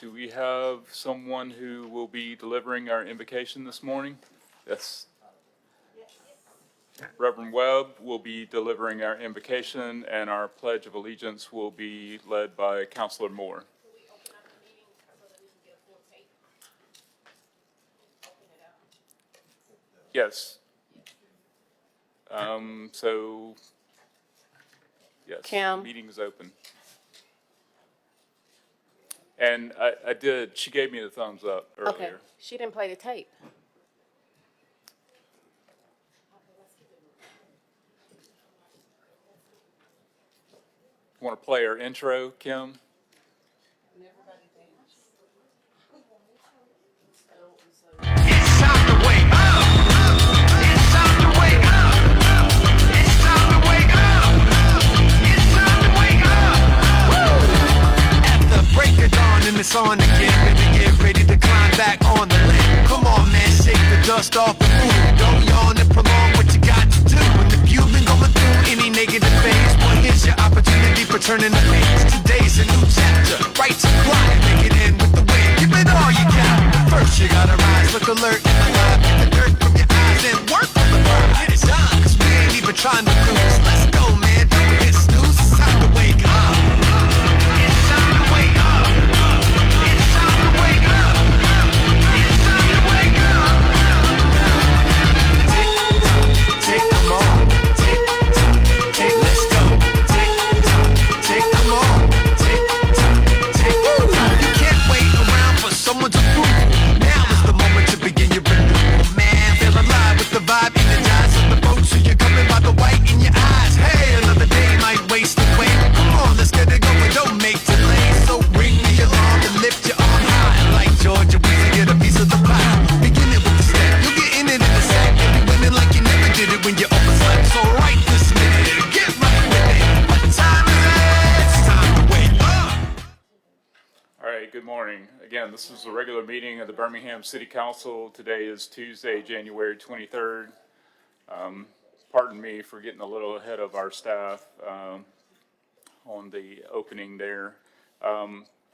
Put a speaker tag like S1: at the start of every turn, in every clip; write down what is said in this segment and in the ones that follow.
S1: Do we have someone who will be delivering our invocation this morning? Yes. Reverend Webb will be delivering our invocation, and our Pledge of Allegiance will be led by Counselor Moore. Yes. Yes,
S2: Kim.
S1: the meeting is open. And I did, she gave me the thumbs up earlier.
S2: Okay, she didn't play the tape.
S1: Want to play our intro, Kim?
S3: It's time to wake up. It's time to wake up. It's time to wake up. It's time to wake up. Woo! At the break of dawn and it's on again, baby, get ready to climb back on the land. Come on, man, shake the dust off the moon. Don't yawn and prolong what you got to do. And if you've been going through any negative phase, well, here's your opportunity for turning the page. Today's a new chapter. Right to fly, make it in with the wind. Give it all you got. First you gotta rise, look alert and alive. Get the dirt from your eyes and work on the grind. Get it done, cause we ain't even trying to lose. Let's go, man, don't hit snooze. It's time to wake up. It's time to wake up. It's time to wake up. It's time to wake up. Take them all. Take, let's go. Take them all. Take. You can't wait around for someone to prove. Now is the moment to begin your renewal, man. Feel alive with the vibe, energize on the boat, so you're coming by the white in your eyes. Hey, another day might waste away. Come on, let's get it going, don't make delays. So ring me along and lift your arm high. Like Georgia, we can get a piece of the pie. Begin it with the step, you'll get in it in a sec. You'll be winning like you never did it when you overslept. So right this minute, get right with it. What time is it? It's time to wake up.
S1: All right, good morning. Again, this is a regular meeting of the Birmingham City Council. Today is Tuesday, January 23rd. Pardon me for getting a little ahead of our staff on the opening there.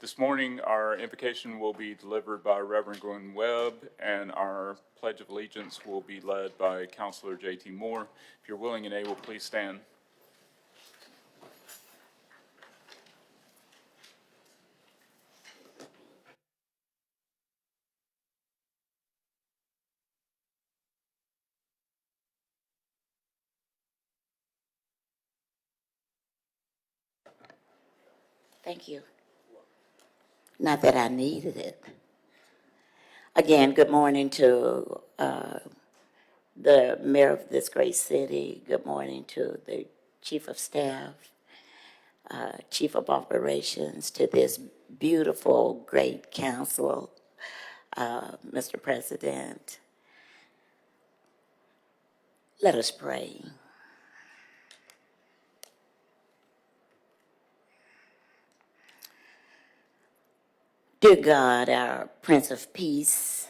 S1: This morning, our invocation will be delivered by Reverend Gwen Webb, and our Pledge of Allegiance will be led by Counselor J.T. Moore. If you're willing and able, please stand.
S4: Thank you. Not that I needed it. Again, good morning to the mayor of this great city. Good morning to the chief of staff, chief of operations, to this beautiful, great council, Mr. President. Let us pray. Dear God, our Prince of Peace,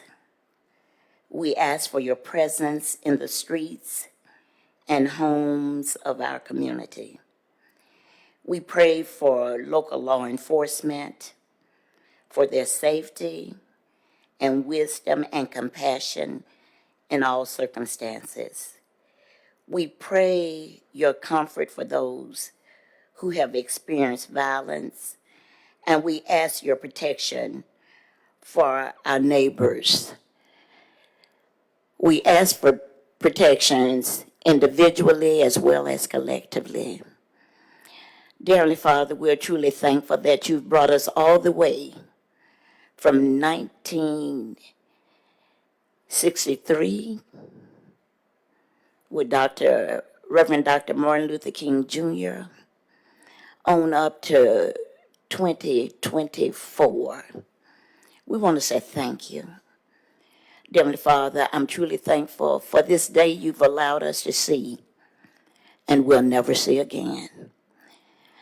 S4: we ask for your presence in the streets and homes of our community. We pray for local law enforcement, for their safety and wisdom and compassion in all circumstances. We pray your comfort for those who have experienced violence, and we ask your protection for our neighbors. We ask for protections individually as well as collectively. Dearly Father, we're truly thankful that you've brought us all the way from 1963 with Reverend Dr. Martin Luther King Jr. on up to 2024. We want to say thank you. Dearly Father, I'm truly thankful for this day you've allowed us to see and we'll never see again.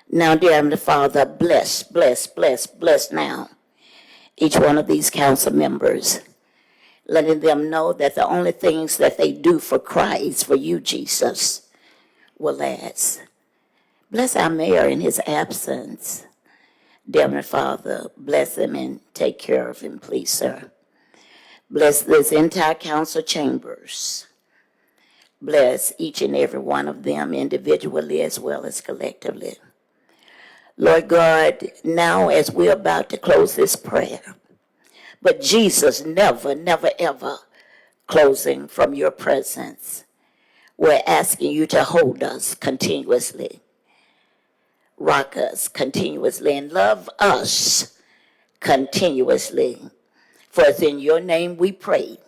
S4: Now, dear Heavenly Father, bless now each one of these council members, letting them know that the only things that they do for Christ, for you, Jesus, will last. Bless our mayor in his absence. Dear Heavenly Father, bless him and take care of him, please, sir. Bless this entire council chambers. Bless each and every one of them individually as well as collectively. Lord God, now as we're about to close this prayer, but Jesus never, never, ever closing from your presence. We're asking you to hold us continuously, rock us continuously, and love us continuously. For it's in your name we pray.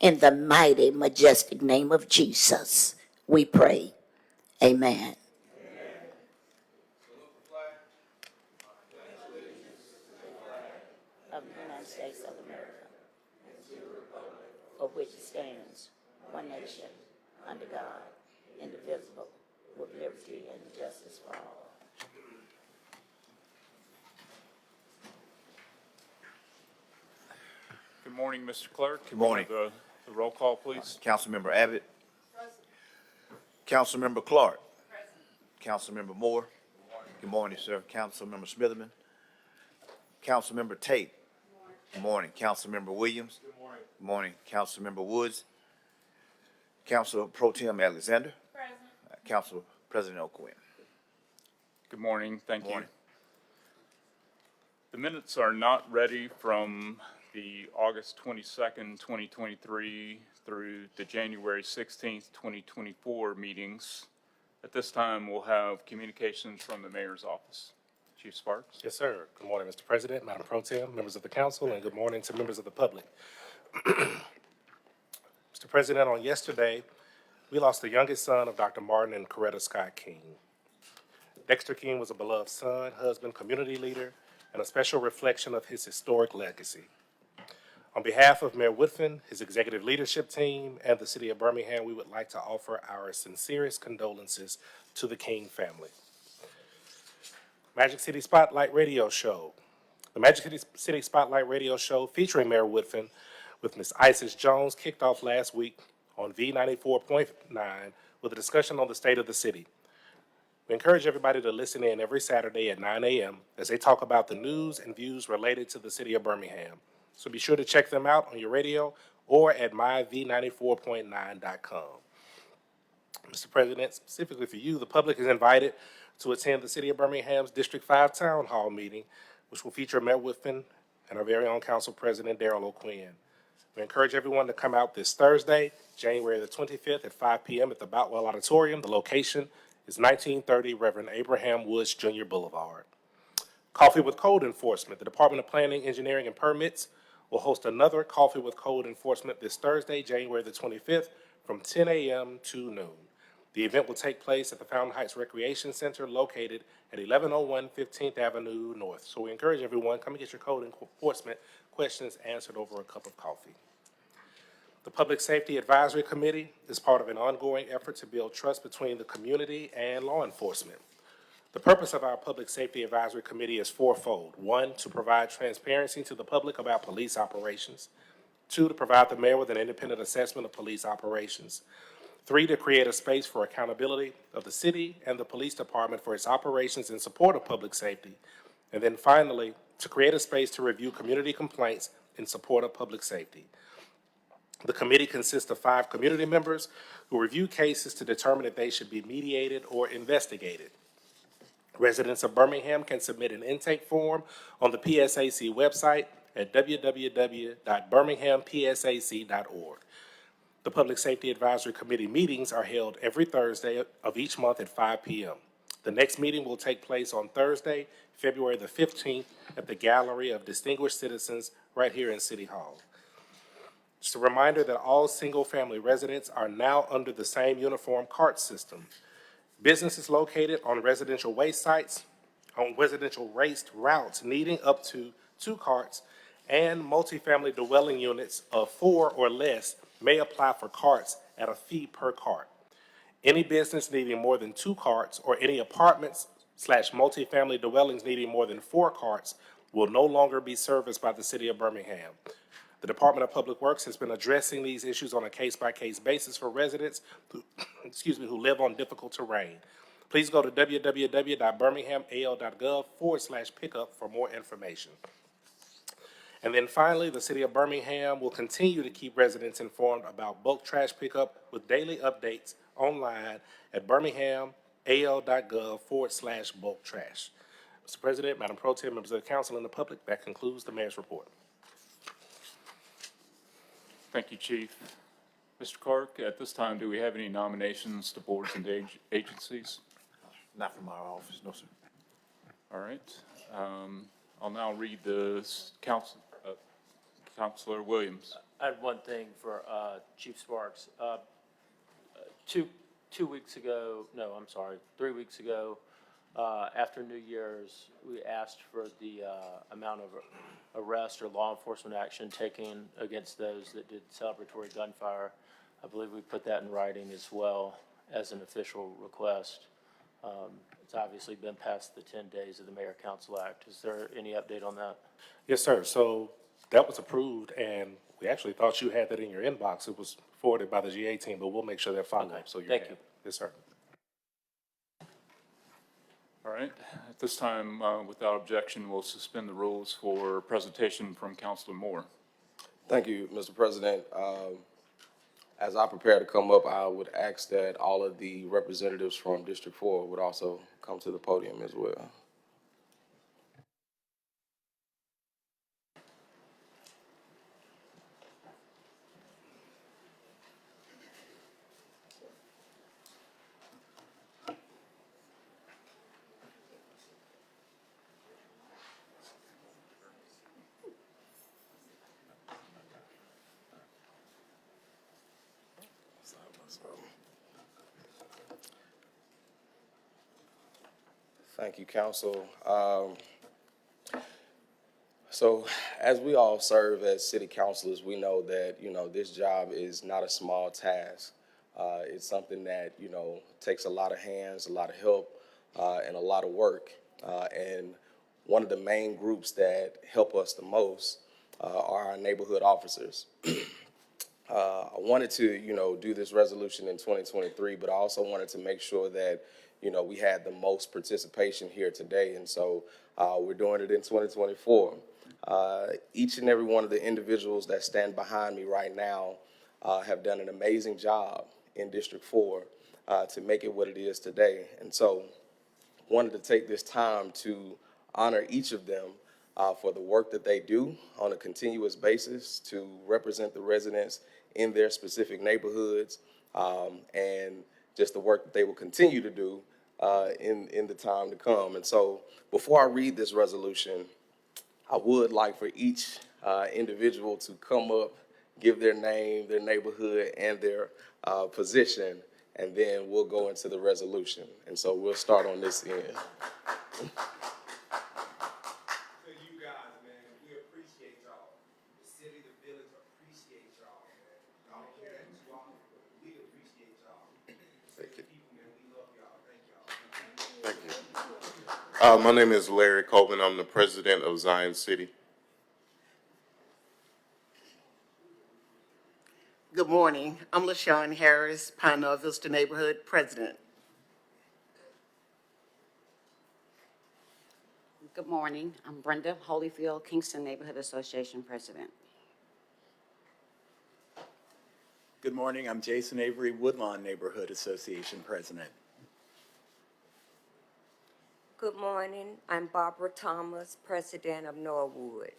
S4: In the mighty, majestic name of Jesus, we pray. Amen. Of the United States of America, for which it stands, one nation, under God, indivisible, with liberty and justice for all.
S1: Good morning, Mr. Clerk.
S2: Good morning.
S1: Can we have the roll call, please?
S2: Councilmember Abbott. Councilmember Clark. Councilmember Moore. Good morning, sir. Councilmember Smitherman. Councilmember Tate. Good morning. Councilmember Williams. Good morning. Good morning. Councilmember Woods. Council Pro Tem Alexander. Present. Council President O'Quinn.
S1: Good morning. Thank you.
S2: Morning.
S1: The minutes are not ready from the August 22nd, 2023 through the January 16th, 2024 meetings. At this time, we'll have communications from the mayor's office. Chief Sparks.
S5: Yes, sir. Good morning, Mr. President, Madam Pro Tem, members of the council, and good morning to members of the public. Mr. President, on yesterday, we lost the youngest son of Dr. Martin and Coretta Scott King. Dexter King was a beloved son, husband, community leader, and a special reflection of his historic legacy. On behalf of Mayor Woodfin, his executive leadership team, and the city of Birmingham, we would like to offer our sincerest condolences to the King family. Magic City Spotlight Radio Show. The Magic City Spotlight Radio Show featuring Mayor Woodfin with Ms. Isis Jones kicked off last week on V94.9 with a discussion on the state of the city. We encourage everybody to listen in every Saturday at 9 a.m. as they talk about the news and views related to the city of Birmingham. So be sure to check them out on your radio or at myv94.9.com. Mr. President, specifically for you, the public is invited to attend the City of Birmingham's District 5 Town Hall meeting, which will feature Mayor Woodfin and our very own Council President Darrell O'Quinn. We encourage everyone to come out this Thursday, January the 25th at 5 p.m. at the Boutwell Auditorium. The location is 1930 Reverend Abraham Woods Jr. Boulevard. Coffee with Code Enforcement. The Department of Planning, Engineering, and Permits will host another Coffee with Code Enforcement this Thursday, January the 25th from 10 a.m. to noon. The event will take place at the Fountain Heights Recreation Center located at 1101 15th Avenue North. So we encourage everyone, come and get your code enforcement questions answered over a cup of coffee. The Public Safety Advisory Committee is part of an ongoing effort to build trust between the community and law enforcement. The purpose of our Public Safety Advisory Committee is fourfold. 1, to provide transparency to the public about police operations. 2, to provide the mayor with an independent assessment of police operations. 3, to create a space for accountability of the city and the police department for its operations in support of public safety. And then finally, to create a space to review community complaints in support of public safety. The committee consists of 5 community members who review cases to determine if they should be mediated or investigated. Residents of Birmingham can submit an intake form on the PSAC website at www.birminghampsac.org. The Public Safety Advisory Committee meetings are held every Thursday of each month at 5 p.m. The next meeting will take place on Thursday, February the 15th at the Gallery of Distinguished Citizens right here in City Hall. Just a reminder that all single-family residents are now under the same uniform cart system. Businesses located on residential waste sites, on residential waste routes needing up to 2 carts, and multifamily dwelling units of 4 or less may apply for carts at a fee per cart. Any business needing more than 2 carts or any apartments/multifamily dwellings needing more than 4 carts will no longer be serviced by the city of Birmingham. The Department of Public Works has been addressing these issues on a case-by-case basis for residents who live on difficult terrain. Please go to www.birminghamal.gov/pickup for more information. And then finally, the City of Birmingham will continue to keep residents informed about bulk trash pickup with daily updates online at birminghamal.gov/bulk trash. Mr. President, Madam Pro Tem, members of the council, and the public, that concludes the mayor's report.
S1: Thank you, Chief. Mr. Clark, at this time, do we have any nominations to boards and agencies?
S2: Not from our office, no, sir.
S1: All right. I'll now read the Councilor Williams.
S6: I had one thing for Chief Sparks. 3 weeks ago, after New Year's, we asked for the amount of arrest or law enforcement action taken against those that did celebratory gunfire. I believe we put that in writing as well as an official request. It's obviously been past the 10 days of the Mayor-Council Act. Is there any update on that?
S5: Yes, sir. So that was approved, and we actually thought you had that in your inbox. It was forwarded by the GA team, but we'll make sure they're followed.
S6: Okay,
S5: So
S6: thank you.
S5: Yes, sir.
S1: All right. At this time, without objection, we'll suspend the rules for presentation from Councilor Moore.
S7: Thank you, Mr. President. As I prepare to come up, I would ask that all of the representatives from District 4 would also come to the podium as well. Thank you, Council. So as we all serve as city councilors, we know that, this job is not a small task. It's something that, takes a lot of hands, a lot of help, and a lot of work. And one of the main groups that help us the most are our neighborhood officers. I wanted to, do this resolution in 2023, but I also wanted to make sure that, we had the most participation here today. And so we're doing it in 2024. Each and every one of the individuals that stand behind me right now have done an amazing job in District 4 to make it what it is today. And so wanted to take this time to honor each of them for the work that they do on a continuous basis to represent the residents in their specific neighborhoods, and just the work that they will continue to do in the time to come. And so before I read this resolution, I would like for each individual to come up, give their name, their neighborhood, and their position, and then we'll go into the resolution. And so we'll start on this end.
S8: You guys, man, we appreciate y'all. The city, the village appreciate y'all, man. Y'all don't hear that too often, but we appreciate y'all.
S9: Thank you.
S8: People, man, we love y'all. Thank y'all.
S9: Thank you. My name is Larry Coleman. I'm the president of Zion City.
S10: Good morning. I'm LaShawn Harris, Pine Knoll Vista Neighborhood President.
S11: Good morning. I'm Brenda Holyfield, Kingston Neighborhood Association President.
S12: Good morning. I'm Jason Avery, Woodlawn Neighborhood Association President.
S13: Good morning. I'm Barbara Thomas, President of Norwood.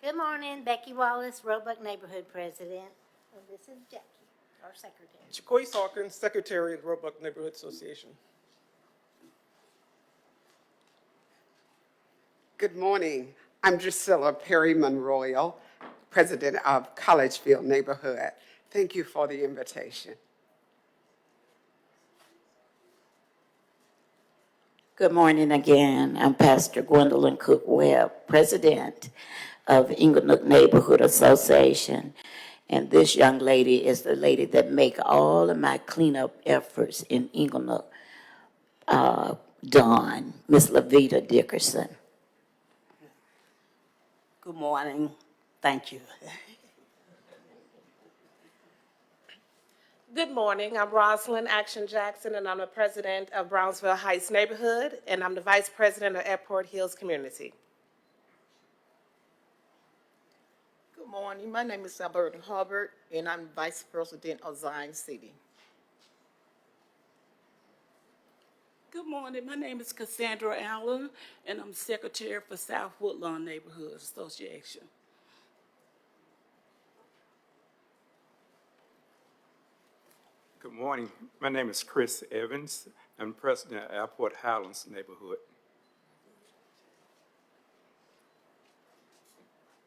S14: Good morning, Becky Wallace, Roebuck Neighborhood President. And this is Jackie, our secretary.
S15: Jacoy Hawkins, Secretary of the Roebuck Neighborhood Association.
S16: Good morning. I'm Drusilla Perry Monroy, President of Collegefield Neighborhood. Thank you for the invitation.
S4: Good morning again. I'm Pastor Gwendolyn Cook Webb, President of Inglenook Neighborhood Association. And this young lady is the lady that make all of my cleanup efforts in Inglenook done, Miss Lavita Dickerson.
S17: Good morning. Thank you.
S15: Good morning. I'm Rosalind Action Jackson, and I'm the president of Brownsville Heights Neighborhood, and I'm the vice president of Airport Hills Community.
S17: Good morning. My name is Alberta Hubbard, and I'm Vice President of Zion City.
S18: Good morning. My name is Cassandra Allen, and I'm Secretary for South Woodlawn Neighborhood Association.
S19: Good morning. My name is Chris Evans. I'm President of Airport Highlands Neighborhood.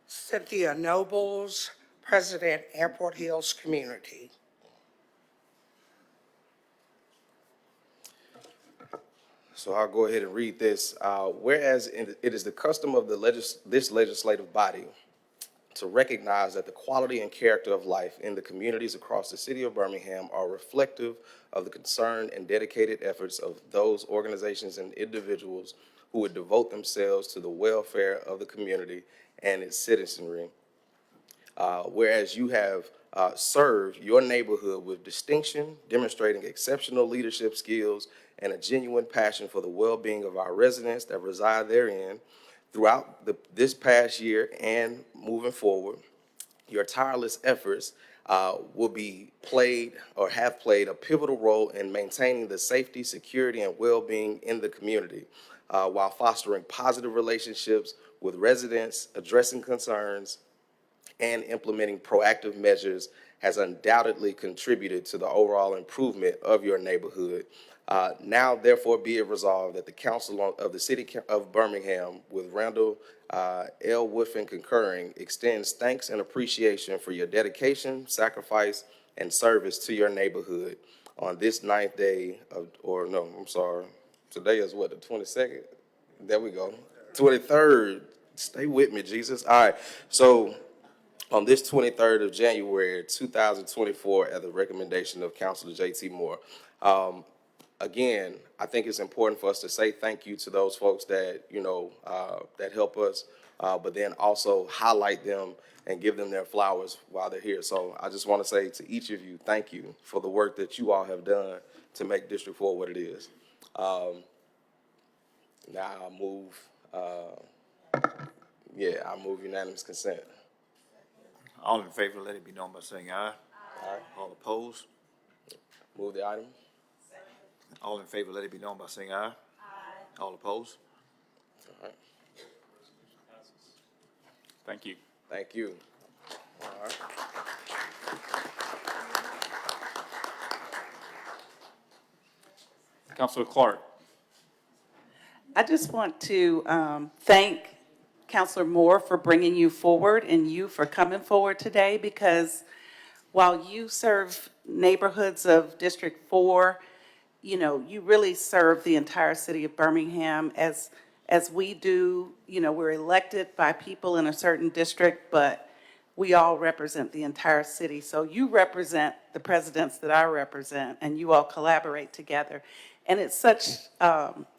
S20: Cynthia Nobles, President, Airport Hills Community.
S7: So I'll go ahead and read this. Whereas it is the custom of this legislative body to recognize that the quality and character of life in the communities across the city of Birmingham are reflective of the concern and dedicated efforts of those organizations and individuals who would devote themselves to the welfare of the community and its citizenry. Whereas you have served your neighborhood with distinction, demonstrating exceptional leadership skills and a genuine passion for the well-being of our residents that reside therein. Throughout this past year and moving forward, your tireless efforts will be played or have played a pivotal role in maintaining the safety, security, and well-being in the community while fostering positive relationships with residents, addressing concerns, and implementing proactive measures has undoubtedly contributed to the overall improvement of your neighborhood. Now, therefore, be it resolved that the Council of the City of Birmingham, with Randall L. Woodfin concurring, extends thanks and appreciation for your dedication, sacrifice, and service to your neighborhood on this ninth day of, or no, I'm sorry, today is what, the 22nd? There we go, 23rd. Stay with me, Jesus. All right, so on this 23rd of January, 2024, at the recommendation of Councilor J.T. Moore. Again, I think it's important for us to say thank you to those folks that, that help us, but then also highlight them and give them their flowers while they're here. So I just want to say to each of you, thank you for the work that you all have done to make District 4 what it is. Now I'll move, I'll move unanimous consent.
S2: All in favor, let it be known by saying aye.
S7: Aye.
S2: All opposed?
S7: Move the item.
S2: All in favor, let it be known by saying aye. Aye. All opposed?
S7: All right.
S1: Thank you.
S7: Thank you. All right.
S1: Councilor Clark.
S21: I just want to thank Councilor Moore for bringing you forward and you for coming forward today, because while you serve neighborhoods of District 4, you really serve the entire city of Birmingham as we do. We're elected by people in a certain district, but we all represent the entire city. So you represent the presidents that I represent, and you all collaborate together. And it's such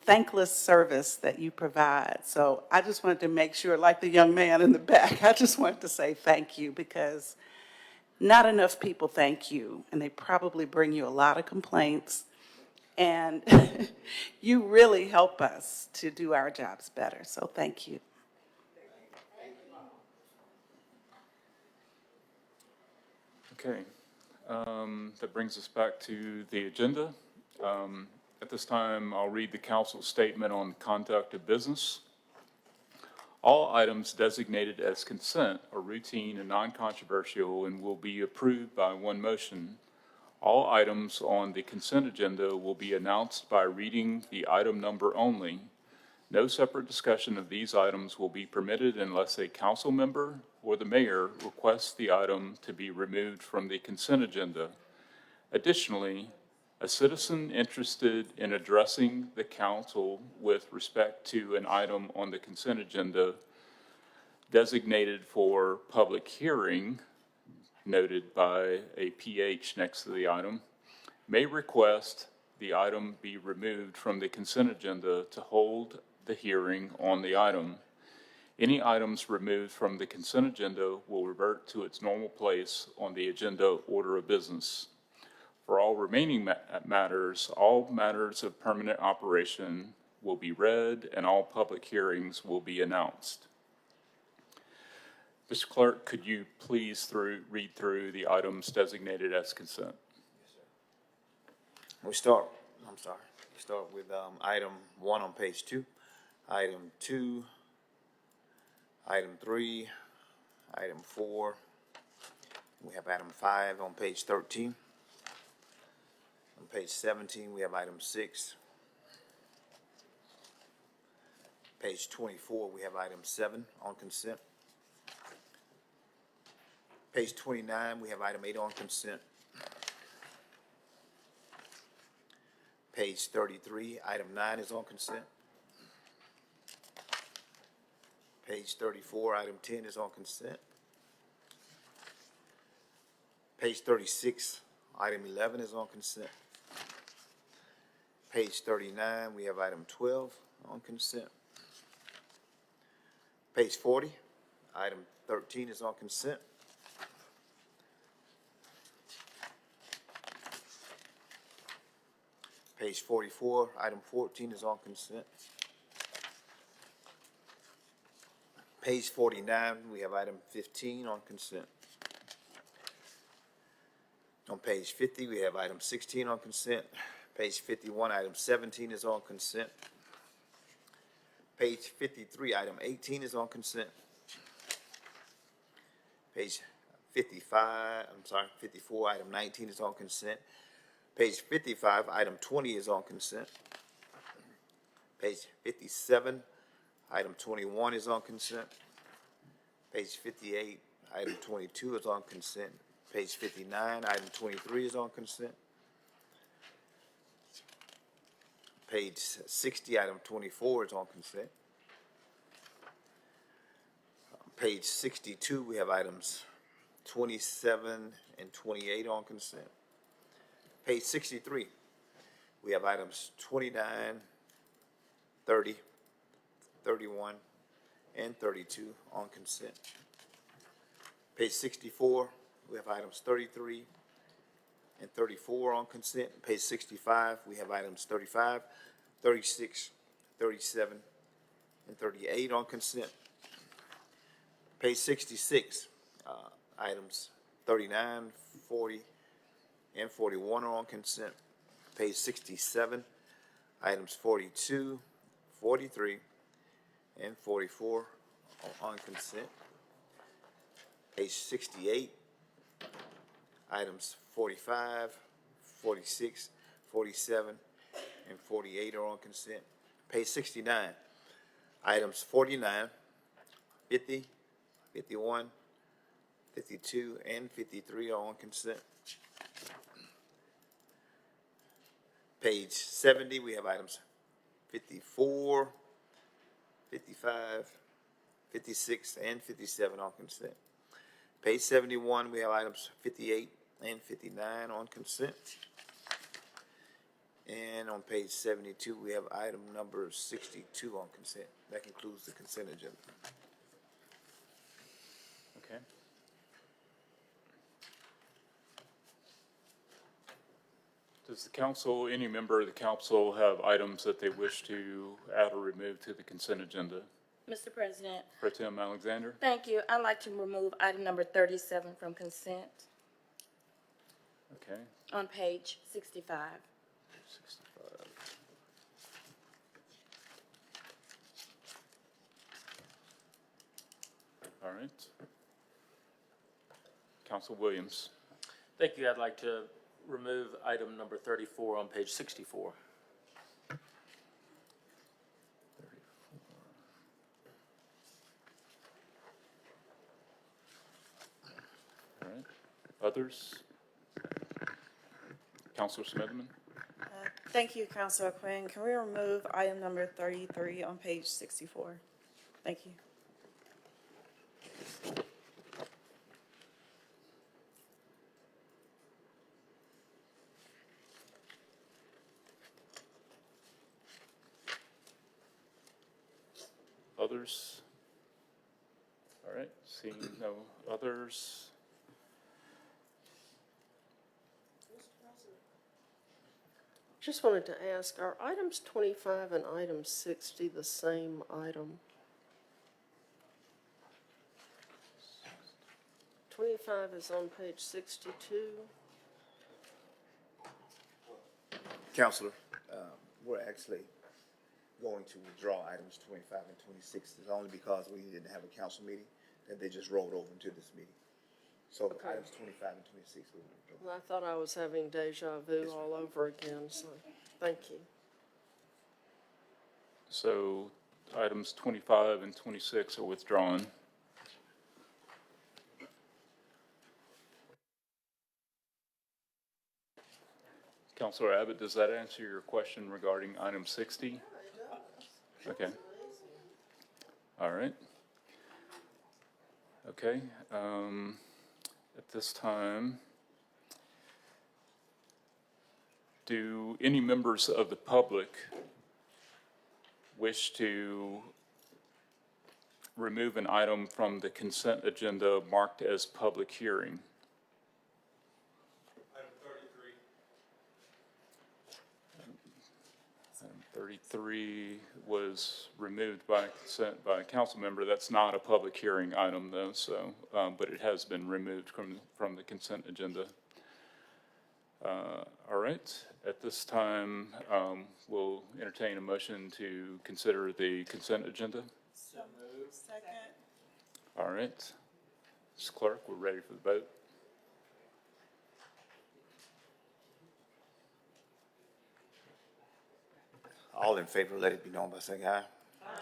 S21: thankless service that you provide. So I just wanted to make sure, like the young man in the back, I just wanted to say thank you, because not enough people thank you, and they probably bring you a lot of complaints. And you really help us to do our jobs better. So thank you.
S1: Okay, that brings us back to the agenda. At this time, I'll read the council statement on conduct of business. All items designated as consent are routine and non-controversial and will be approved by one motion. All items on the consent agenda will be announced by reading the item number only. No separate discussion of these items will be permitted unless a council member or the mayor requests the item to be removed from the consent agenda. Additionally, a citizen interested in addressing the council with respect to an item on the consent agenda designated for public hearing, noted by a PH next to the item, may request the item be removed from the consent agenda to hold the hearing on the item. Any items removed from the consent agenda will revert to its normal place on the agenda order of business. For all remaining matters, all matters of permanent operation will be read and all public hearings will be announced. Mr. Clerk, could you please read through the items designated as consent?
S2: We start with item 1 on page 2, item 2, item 3, item 4. We have item 5 on page 13. On page 17, we have item 6. Page 24, we have item 7 on consent. Page 29, we have item 8 on consent. Page 33, item 9 is on consent. Page 34, item 10 is on consent. Page 36, item 11 is on consent. Page 39, we have item 12 on consent. Page 40, item 13 is on consent. Page 44, item 14 is on consent. Page 49, we have item 15 on consent. On page 50, we have item 16 on consent. Page 51, item 17 is on consent. Page 53, item 18 is on consent. Page 54, item 19 is on consent. Page 55, item 20 is on consent. Page 57, item 21 is on consent. Page 58, item 22 is on consent. Page 59, item 23 is on consent. Page 60, item 24 is on consent. Page 62, we have items 27 and 28 on consent. Page 63, we have items 29, 30, 31, and 32 on consent. Page 64, we have items 33 and 34 on consent. Page 65, we have items 35, 36, 37, and 38 on consent. Page 66, items 39, 40, and 41 are on consent. Page 67, items 42, 43, and 44 are on consent. Page 68, items 45, 46, 47, and 48 are on consent. Page 69, items 49, 50, 51, 52, and 53 are on consent. Page 70, we have items 54, 55, 56, and 57 on consent. Page 71, we have items 58 and 59 on consent. And on page 72, we have item number 62 on consent. That concludes the consent agenda.
S1: Okay. Does the council, any member of the council, have items that they wish to add or remove to the consent agenda?
S3: Mr. President,
S1: Pro Tem Alexander?
S3: thank you. I'd like to remove item number 37 from consent
S1: Okay.
S3: on page 65.
S1: 65. All right. Council Williams.
S6: Thank you. I'd like to remove item number 34 on page 64.
S1: All right. Others? Councilor Smithman?
S22: Thank you, Councilor Quinn. Can we remove item number 33 on page 64? Thank you.
S1: Others? All right, seeing no others.
S5: Just wanted to ask, are items 25 and item 60 the same item? 25 is on page 62.
S2: Counselor, we're actually going to withdraw items 25 and 26. It's only because we didn't have a council meeting that they just rolled over into this meeting. So items 25 and 26 will be withdrawn.
S5: Well, I thought I was having deja vu all over again, so thank you.
S1: So items 25 and 26 are withdrawn. Councilor Abbott, does that answer your question regarding item 60? Okay. All right. Okay. At this time, do any members of the public wish to remove an item from the consent agenda marked as public hearing? Item 33 was removed by consent by a council member. That's not a public hearing item though, so, but it has been removed from the consent agenda. All right, at this time, we'll entertain a motion to consider the consent agenda.
S22: So moved. Second.
S1: All right, Ms. Clerk, we're ready for the vote.
S2: All in favor, let it be known by saying aye.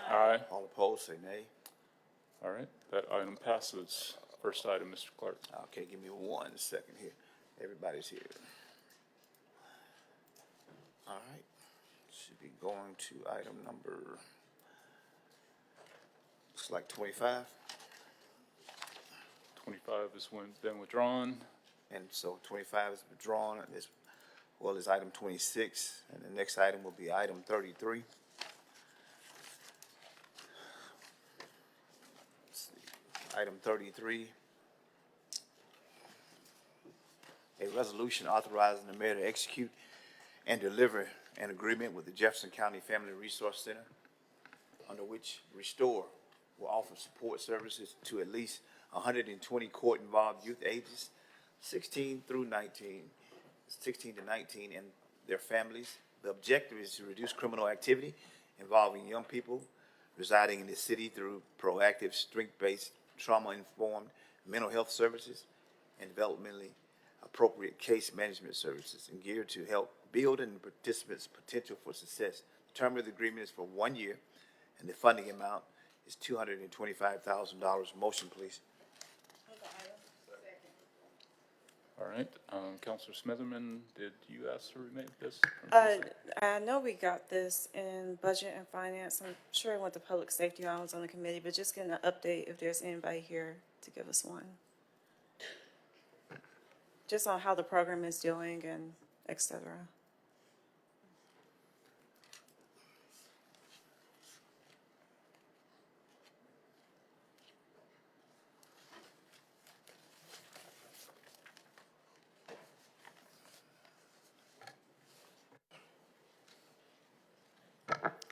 S1: Aye.
S2: All opposed, say nay.
S1: All right, that item passes. First item, Mr. Clerk.
S2: Okay, give me 1 second here. Everybody's here. All right, should be going to item number, looks like 25.
S1: 25 has been withdrawn.
S2: And so 25 is withdrawn, as well as item 26. And the next item will be item 33. Let's see. Item 33, a resolution authorizing the mayor to execute and deliver an agreement with the Jefferson County Family Resource Center, under which Restore will offer support services to at least 120 court-involved youth ages 16 to 19 and their families. The objective is to reduce criminal activity involving young people residing in the city through proactive, strength-based, trauma-informed mental health services and developmentally appropriate case management services, and geared to help build and participants' potential for success. The term of the agreement is for 1 year, and the funding amount is $225,000. Motion, please.
S1: All right, Councilor Smitherman, did you ask to remake this?
S22: I know we got this in Budget and Finance. I'm sure it went to Public Safety. I was on the committee, but just getting an update if there's anybody here to give us one. Just on how the program is doing and et cetera.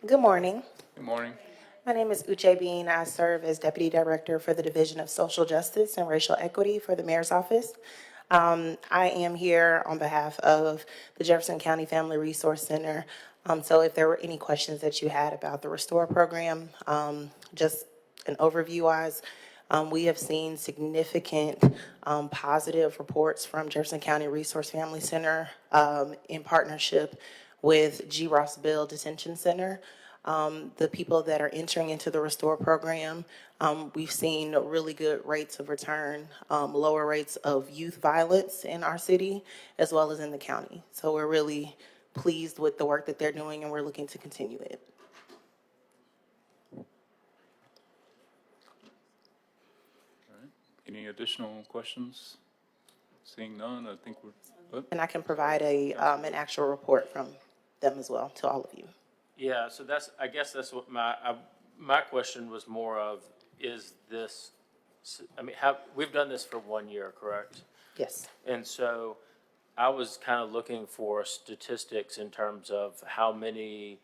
S8: Good morning.
S1: Good morning.
S8: My name is Uche Bean. I serve as Deputy Director for the Division of Social Justice and Racial Equity for the Mayor's Office. I am here on behalf of the Jefferson County Family Resource Center. So if there were any questions that you had about the Restore program, just an overview-wise, we have seen significant positive reports from Jefferson County Resource Family Center in partnership with G. Ross Bill Detention Center. The people that are entering into the Restore program, we've seen really good rates of return, lower rates of youth violence in our city, as well as in the county. So we're really pleased with the work that they're doing, and we're looking to continue it.
S1: All right. Any additional questions? Seeing none, I think we're.
S8: And I can provide an actual report from them as well to all of you.
S6: Yeah, so I guess that's what my question was more of, is this, I mean, we've done this for 1 year, correct?
S8: Yes.
S6: And so I was kind of looking for statistics in terms of how many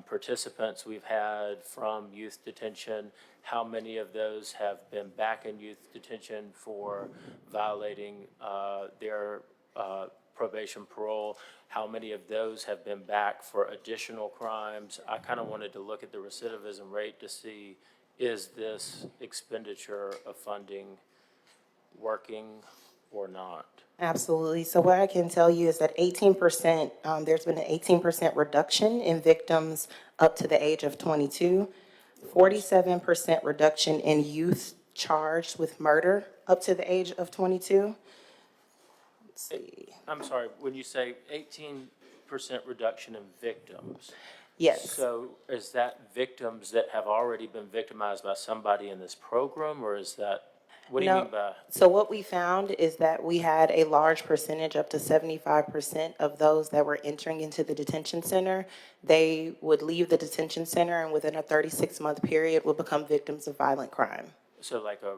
S6: participants we've had from youth detention, how many of those have been back in youth detention for violating their probation parole, how many of those have been back for additional crimes. I kind of wanted to look at the recidivism rate to see, is this expenditure of funding working or not?
S8: Absolutely. So what I can tell you is that 18%, there's been an 18% reduction in victims up to the age of 22, 47% reduction in youth charged with murder up to the age of 22. Let's see.
S6: I'm sorry, when you say 18% reduction in victims?
S8: Yes.
S6: So is that victims that have already been victimized by somebody in this program, or is that, what do you
S8: No.
S6: mean by?
S8: So what we found is that we had a large percentage, up to 75% of those that were entering into the detention center, they would leave the detention center and within a 36-month period would become victims of violent crime.
S6: So like a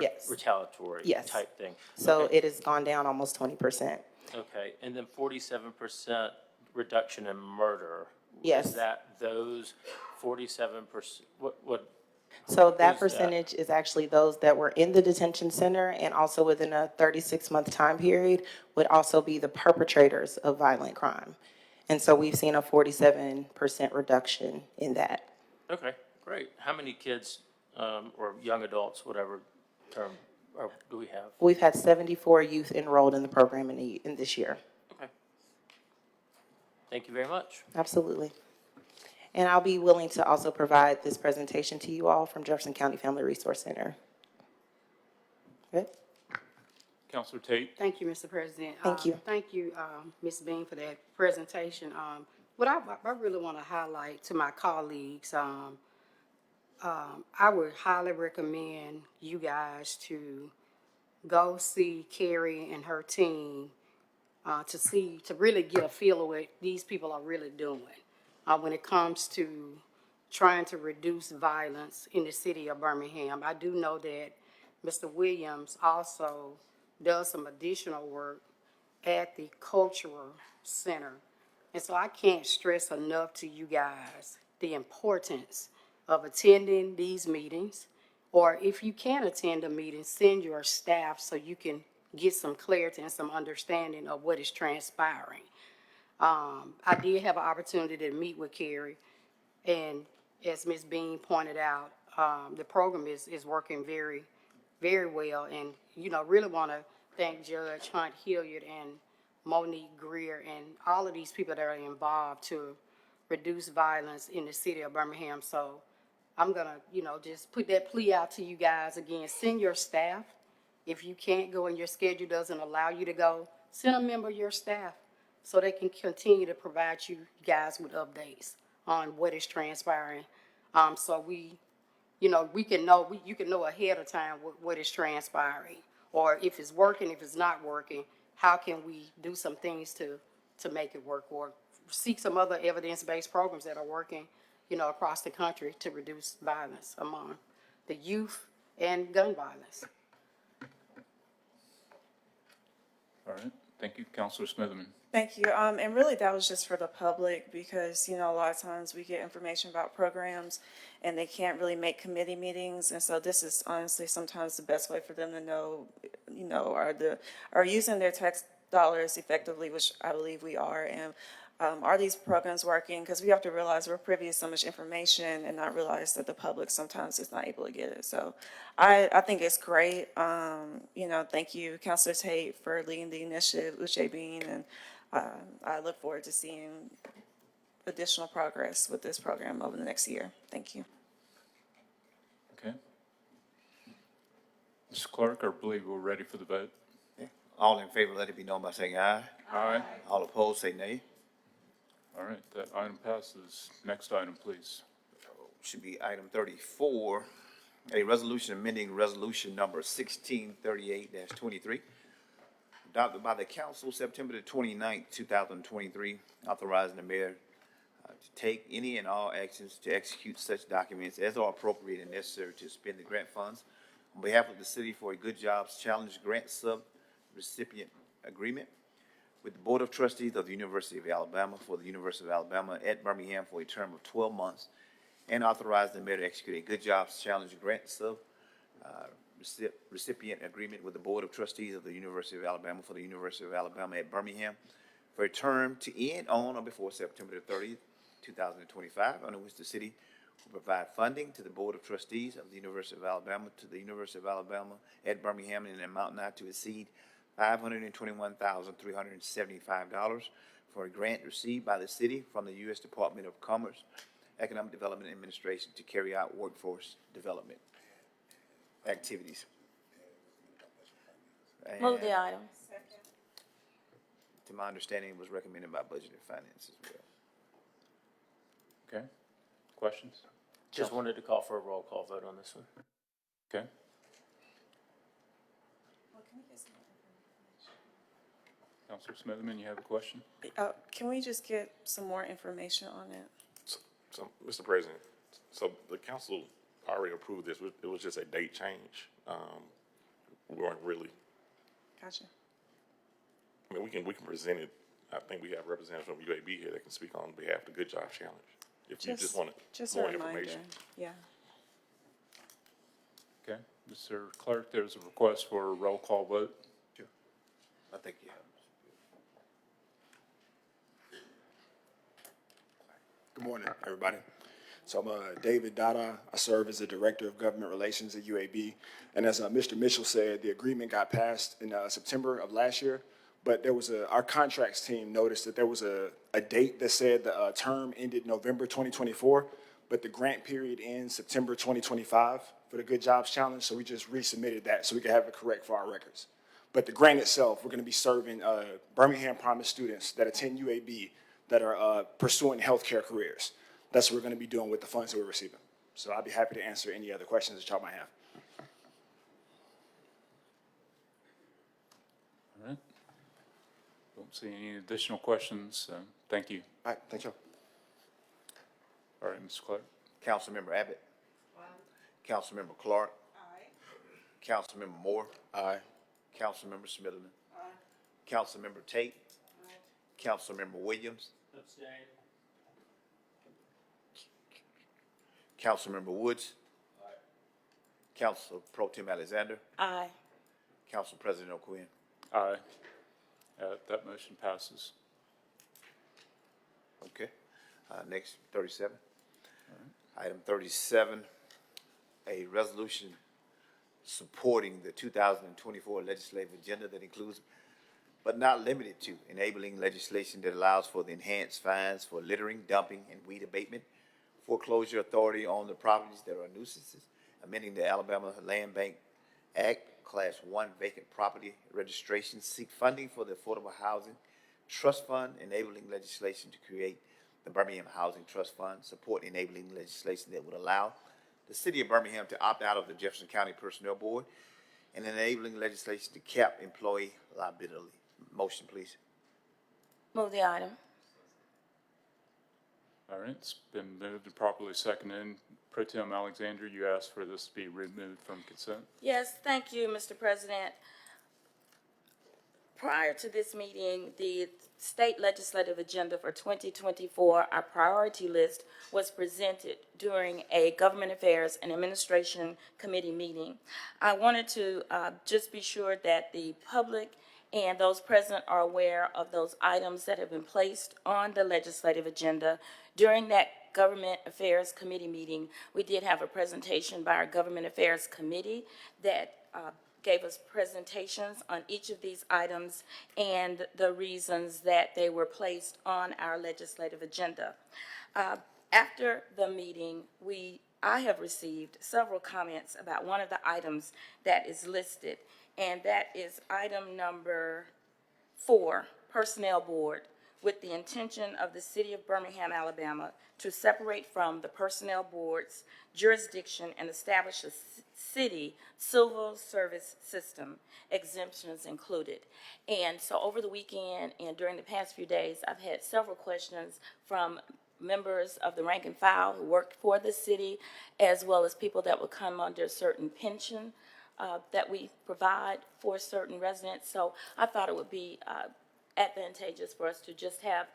S8: Yes.
S6: retaliatory
S8: Yes.
S6: type thing?
S8: So
S6: Okay.
S8: it has gone down almost 20%.
S6: Okay, and then 47% reduction in murder?
S8: Yes.
S6: Is that those 47%, what?
S8: So that
S6: Who's
S8: percentage is actually those that were in the detention center and also within a 36-month time period would also be the perpetrators of violent crime. And so we've seen a 47% reduction in that.
S6: Okay, great. How many kids, or young adults, whatever term, do we have?
S8: We've had 74 youth enrolled in the program in this year.
S6: Okay. Thank you very much.
S8: Absolutely. And I'll be willing to also provide this presentation to you all from Jefferson County Family Resource Center. Good?
S1: Counselor Tate?
S11: Thank you, Mr. President.
S8: Thank you.
S11: Thank you, Ms. Bean, for that presentation. What I really want to highlight to my colleagues, I would highly recommend you guys to go see Carrie and her team to really get a feel of what these people are really doing when it comes to trying to reduce violence in the city of Birmingham. I do know that Mr. Williams also does some additional work at the cultural center. And so I can't stress enough to you guys the importance of attending these meetings, or if you can attend a meeting, send your staff so you can get some clarity and some understanding of what is transpiring. I did have an opportunity to meet with Carrie, and as Ms. Bean pointed out, the program is working very, very well. And, you know, really want to thank Judge Hunt Hilliard and Monique Greer and all of these people that are involved to reduce violence in the city of Birmingham. So I'm going to, just put that plea out to you guys again. Send your staff. If you can't go and your schedule doesn't allow you to go, send a member of your staff so they can continue to provide you guys with updates on what is transpiring. So you can know ahead of time what is transpiring, or if it's working, if it's not working, how can we do some things to make it work, or seek some other evidence-based programs that are working, across the country to reduce violence among the youth and gun violence.
S1: All right, thank you. Counselor Smitherman?
S22: Thank you. And really that was just for the public because, a lot of times we get information about programs and they can't really make committee meetings. And so this is honestly sometimes the best way for them to know, are using their tax dollars effectively, which I believe we are. And are these programs working? Because we have to realize we're privy to so much information and not realize that the public sometimes is not able to get it. So I think it's great. Thank you, Councilor Tate, for leading the initiative, Uche Bean, and I look forward to seeing additional progress with this program over the next year. Thank you.
S1: Okay. Mr. Clerk, I believe we're ready for the vote.
S2: Okay. All in favor, let it be known by saying aye.
S1: Aye.
S2: All opposed, say nay.
S1: All right, that item passes. Next item, please.
S2: Should be item 34, a resolution amending resolution number 1638-23, adopted by the council September the 29th, 2023, authorizing the mayor to take any and all actions to execute such documents as are appropriate and necessary to spend the grant funds on behalf of the city for a Good Jobs Challenge grant sub-recipient agreement with the Board of Trustees of the University of Alabama for the University of Alabama at Birmingham for a term of 12 months, and authorize the mayor to execute a Good Jobs Challenge grant recipient agreement with the Board of Trustees of the University of Alabama for the University of Alabama at Birmingham for a term to end on or before September the 30th, 2025, under which the city will provide funding to the Board of Trustees of the University of Alabama to the University of Alabama at Birmingham in an amount not to exceed $521,375 for a grant received by the city from the U.S. Department of Commerce, Economic Development Administration to carry out workforce development activities.
S3: Move the item.
S2: To my understanding, it was recommended by Budget and Finance as well.
S1: Okay, questions?
S6: Just wanted to call for a roll call vote on this one.
S1: Okay. Counselor Smitherman, you have a question?
S22: Can we just get some more information on it?
S9: So, Mr. President, so the council already approved this. It was just a date change. We weren't really,
S22: Gotcha.
S9: I mean, we can present it. I think we have representatives from UAB here that can speak on behalf of the Good Job Challenge. If you just wanted more information.
S22: Yeah.
S1: Okay, Mr. Clerk, there's a request for a roll call vote.
S2: Sure. I think you have.
S10: Good morning, everybody. So I'm David Dada. I serve as the Director of Government Relations at UAB. And as Mr. Mitchell said, the agreement got passed in September of last year. But there was our contracts team noticed that there was a date that said the term ended November 2024, but the grant period ends September 2025 for the Good Jobs Challenge. So we just resubmitted that so we could have it correct for our records. But the grant itself, we're going to be serving Birmingham Promise students that attend UAB that are pursuing healthcare careers. That's what we're going to be doing with the funds that we're receiving. So I'll be happy to answer any other questions that y'all might have.
S1: All right. Don't see any additional questions. Thank you.
S10: All right, thank you.
S1: All right, Mr. Clark.
S2: Councilmember Abbott. Aye. Councilmember Clark. Aye. Councilmember Moore.
S7: Aye.
S2: Councilmember Smitherman. Aye. Councilmember Tate. Aye. Councilmember Williams.
S6: Abstain.
S2: Councilmember Woods.
S6: Aye.
S2: Council Pro Tem Alexander.
S3: Aye.
S2: Council President O'Quinn.
S1: Aye. That motion passes.
S2: Okay. Next, 37. Item 37, a resolution supporting the 2024 legislative agenda that includes, but not limited to, enabling legislation that allows for the enhanced fines for littering, dumping, and weed abatement, foreclosure authority on the properties that are nuisances, amending the Alabama Land Bank Act, Class 1 vacant property registration, seek funding for the Affordable Housing Trust Fund, enabling legislation to create the Birmingham Housing Trust Fund, support enabling legislation that would allow the city of Birmingham to opt out of the Jefferson County Personnel Board, and enabling legislation to cap employee liability. Motion, please.
S3: Move the item.
S1: All right, it's been moved and properly seconded. Pro Tem Alexander, you asked for this to be removed from consent.
S3: Yes, thank you, Mr. President. Prior to this meeting, the state legislative agenda for 2024, our priority list, was presented during a Government Affairs and Administration Committee meeting. I wanted to just be sure that the public and those present are aware of those items that have been placed on the legislative agenda. During that Government Affairs Committee meeting, we did have a presentation by our Government Affairs Committee that gave us presentations on each of these items and the reasons that they were placed on our legislative agenda. After the meeting, I have received several comments about one of the items that is listed, and that is item number 4, Personnel Board, with the intention of the City of Birmingham, Alabama, to separate from the Personnel Board's jurisdiction and establish a city civil service system, exemptions included. And so over the weekend and during the past few days, I've had several questions from members of the rank and file who worked for the city, as well as people that would come under certain pension that we provide for certain residents. So I thought it would be advantageous for us to just have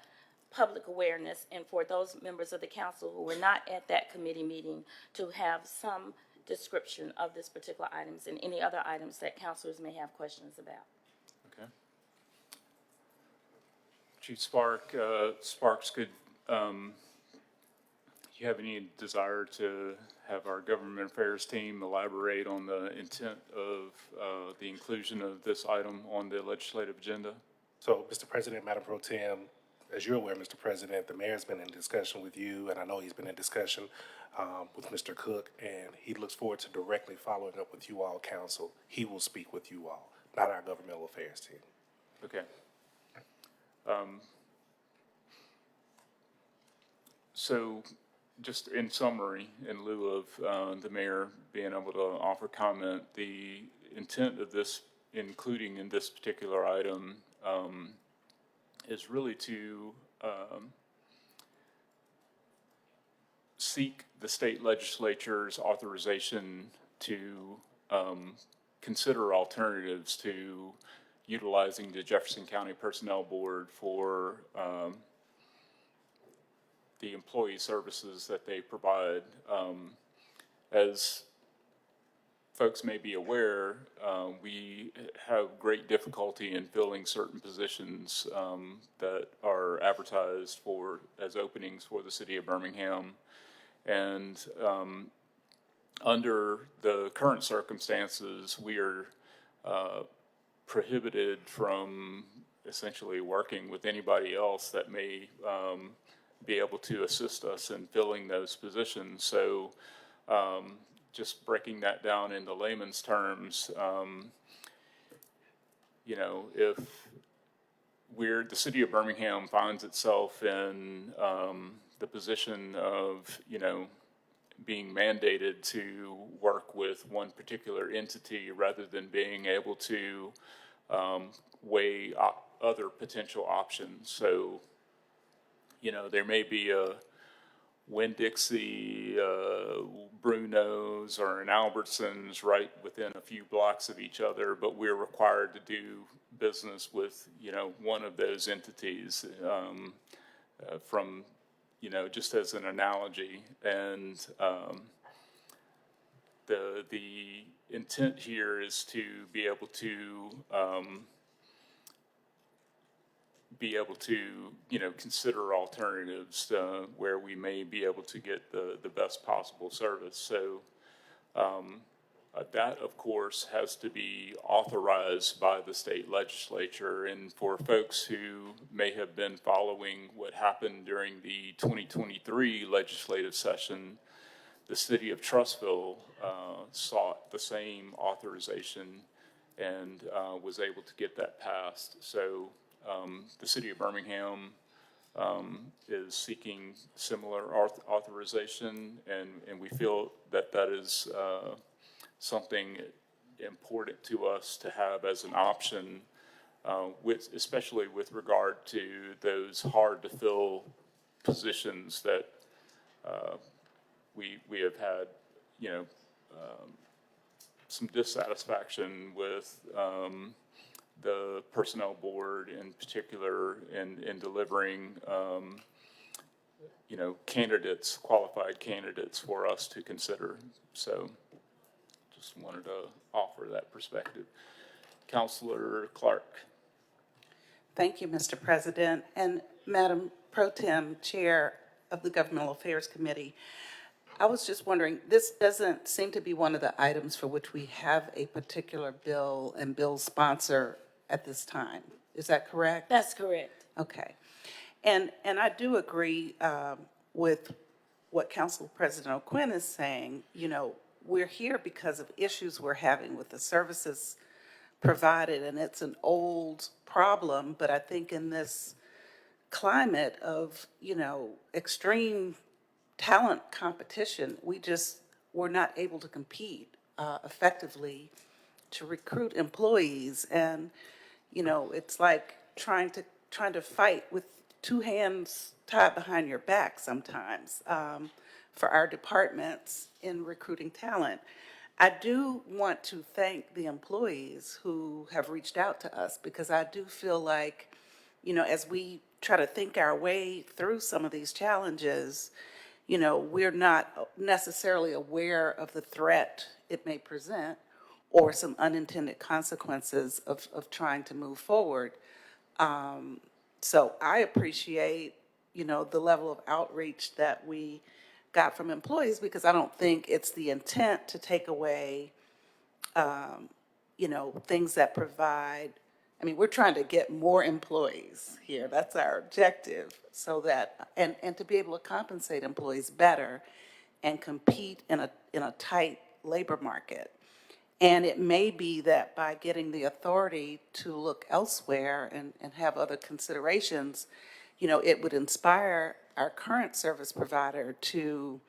S3: public awareness, and for those members of the council who were not at that committee meeting to have some description of this particular items and any other items that councilors may have questions about.
S1: Okay. Chief Sparks, could you have any desire to have our government affairs team elaborate on the intent of the inclusion of this item on the legislative agenda?
S12: So, Mr. President, Madam Pro Tem, as you're aware, Mr. President, the mayor's been in discussion with you, and I know he's been in discussion with Mr. Cook, and he looks forward to directly following up with you all, council. He will speak with you all, not our governmental affairs team.
S1: Okay. So, just in summary, in lieu of the mayor being able to offer comment, the intent of this, including in this particular item, is really to seek the state legislature's authorization to consider alternatives to utilizing the Jefferson County Personnel Board for the employee services that they provide. As folks may be aware, we have great difficulty in filling certain positions that are advertised for as openings for the city of Birmingham. And under the current circumstances, we are prohibited from essentially working with anybody else that may be able to assist us in filling those positions. So just breaking that down into layman's terms, you know, if the city of Birmingham finds itself in the position of, you know, being mandated to work with one particular entity rather than being able to weigh other potential options. So, you know, there may be a Winn-Dixie, Bruno's, or an Albertsons right within a few blocks of each other, but we're required to do business with, you know, one of those entities from, you know, just as an analogy. And the intent here is to be able to you know, consider alternatives where we may be able to get the best possible service. So that, of course, has to be authorized by the state legislature. And for folks who may have been following what happened during the 2023 legislative session, the city of Trussville sought the same authorization and was able to get that passed. So the city of Birmingham is seeking similar authorization, and we feel that that is something important to us to have as an option, especially with regard to those hard to fill positions that we have had, you know, some dissatisfaction with the personnel board in particular in delivering, you know, qualified candidates for us to consider. So just wanted to offer that perspective. Councilor Clark.
S21: Thank you, Mr. President. And Madam Pro Tem, Chair of the Governmental Affairs Committee, I was just wondering, this doesn't seem to be one of the items for which we have a particular bill and bill sponsor at this time. Is that correct?
S3: That's correct.
S21: Okay. And I do agree with what Council President O'Quinn is saying. You know, we're here because of issues we're having with the services provided, and it's an old problem, but I think in this climate of, you know, extreme talent competition, we're not able to compete effectively to recruit employees. And, you know, it's like trying to fight with two hands tied behind your back sometimes for our departments in recruiting talent. I do want to thank the employees who have reached out to us because I do feel like, as we try to think our way through some of these challenges, we're not necessarily aware of the threat it may present or some unintended consequences of trying to move forward. So I appreciate, the level of outreach that we got from employees because I don't think it's the intent to take away, things that provide. I mean, we're trying to get more employees here. That's our objective so that, and to be able to compensate employees better and compete in a tight labor market. And it may be that by getting the authority to look elsewhere and have other considerations, it would inspire our current service provider to,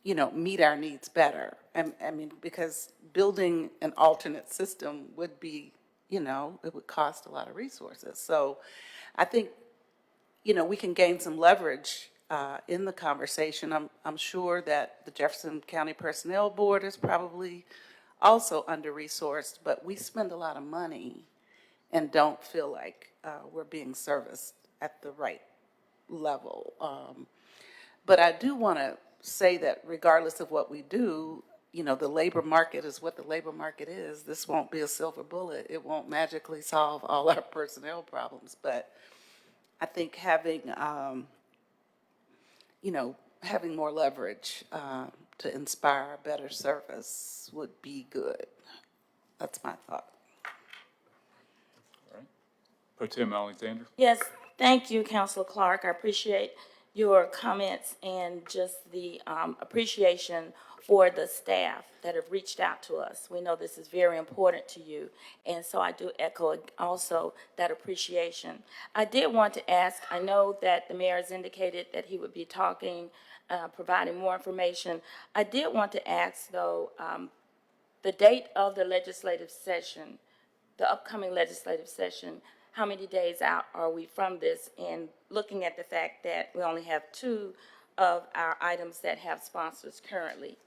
S21: meet our needs better. I mean, because building an alternate system would be, it would cost a lot of resources. So I think, we can gain some leverage in the conversation. I'm sure that the Jefferson County Personnel Board is probably also under-resourced, but we spend a lot of money and don't feel like we're being serviced at the right level. But I do want to say that regardless of what we do, the labor market is what the labor market is. This won't be a silver bullet. It won't magically solve all our personnel problems, but I think having, having more leverage to inspire better service would be good. That's my thought.
S1: All right. Pro Tem Alexander.
S3: Yes, thank you, Councilor Clark. I appreciate your comments and just the appreciation for the staff that have reached out to us. We know this is very important to you, and so I do echo also that appreciation. I did want to ask, I know that the mayor has indicated that he would be talking, providing more information. I did want to ask, though, the date of the legislative session, the upcoming legislative session, how many days out are we from this? And looking at the fact that we only have 2 of our items that have sponsors currently.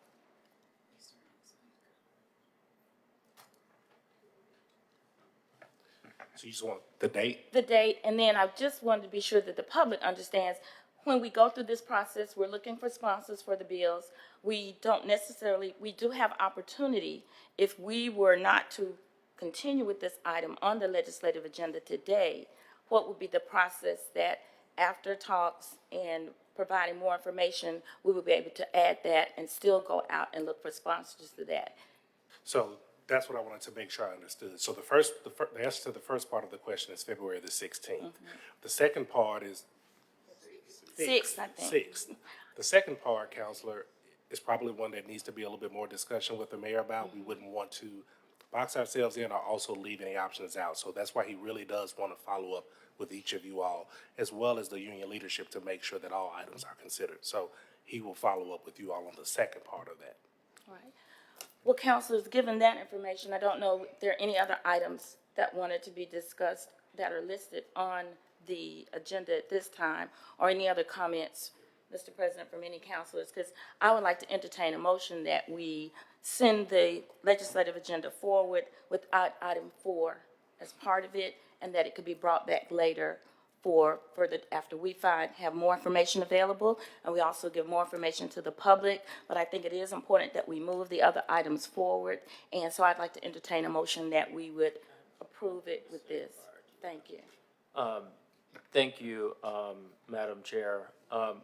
S12: So you just want the date?
S3: The date, and then I just wanted to be sure that the public understands when we go through this process, we're looking for sponsors for the bills. We do have opportunity if we were not to continue with this item on the legislative agenda today, what would be the process that after talks and providing more information, we would be able to add that and still go out and look for sponsors to that?
S12: So that's what I wanted to make sure I understood. So the answer to the first part of the question is February the 16th. Mm-hmm. The second part is
S3: 6th, I think.
S12: 6th. The second part, Counselor, is probably one that needs to be a little bit more discussion with the mayor about. Mm-hmm. We wouldn't want to box ourselves in or also leave any options out. So that's why he really does want to follow up with each of you all, as well as the union leadership, to make sure that all items are considered. So he will follow up with you all on the second part of that.
S3: All right. Well, councilors, given that information, I don't know if there are any other items that wanted to be discussed that are listed on the agenda at this time, or any other comments, Mr. President, from any councilors, because I would like to entertain a motion that we send the legislative agenda forward without item 4 as part of it, and that it could be brought back later for further, after we have more information available, and we also give more information to the public. But I think it is important that we move the other items forward, and so I'd like to entertain a motion that we would approve it with this. Thank you.
S6: Thank you, Madam Chair. And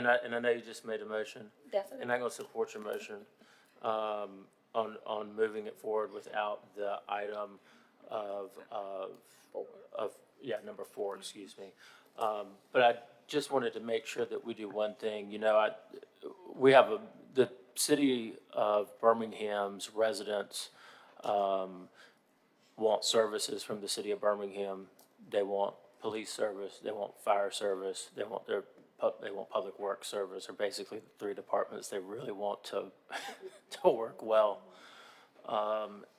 S6: I know you just made a motion.
S3: Definitely.
S6: And I'm going to support your motion on moving it forward without the item of number 4, excuse me. But I just wanted to make sure that we do one thing. We have the city of Birmingham's residents want services from the city of Birmingham. They want police service, they want fire service, they want public works service, or basically the 3 departments they really want to work well.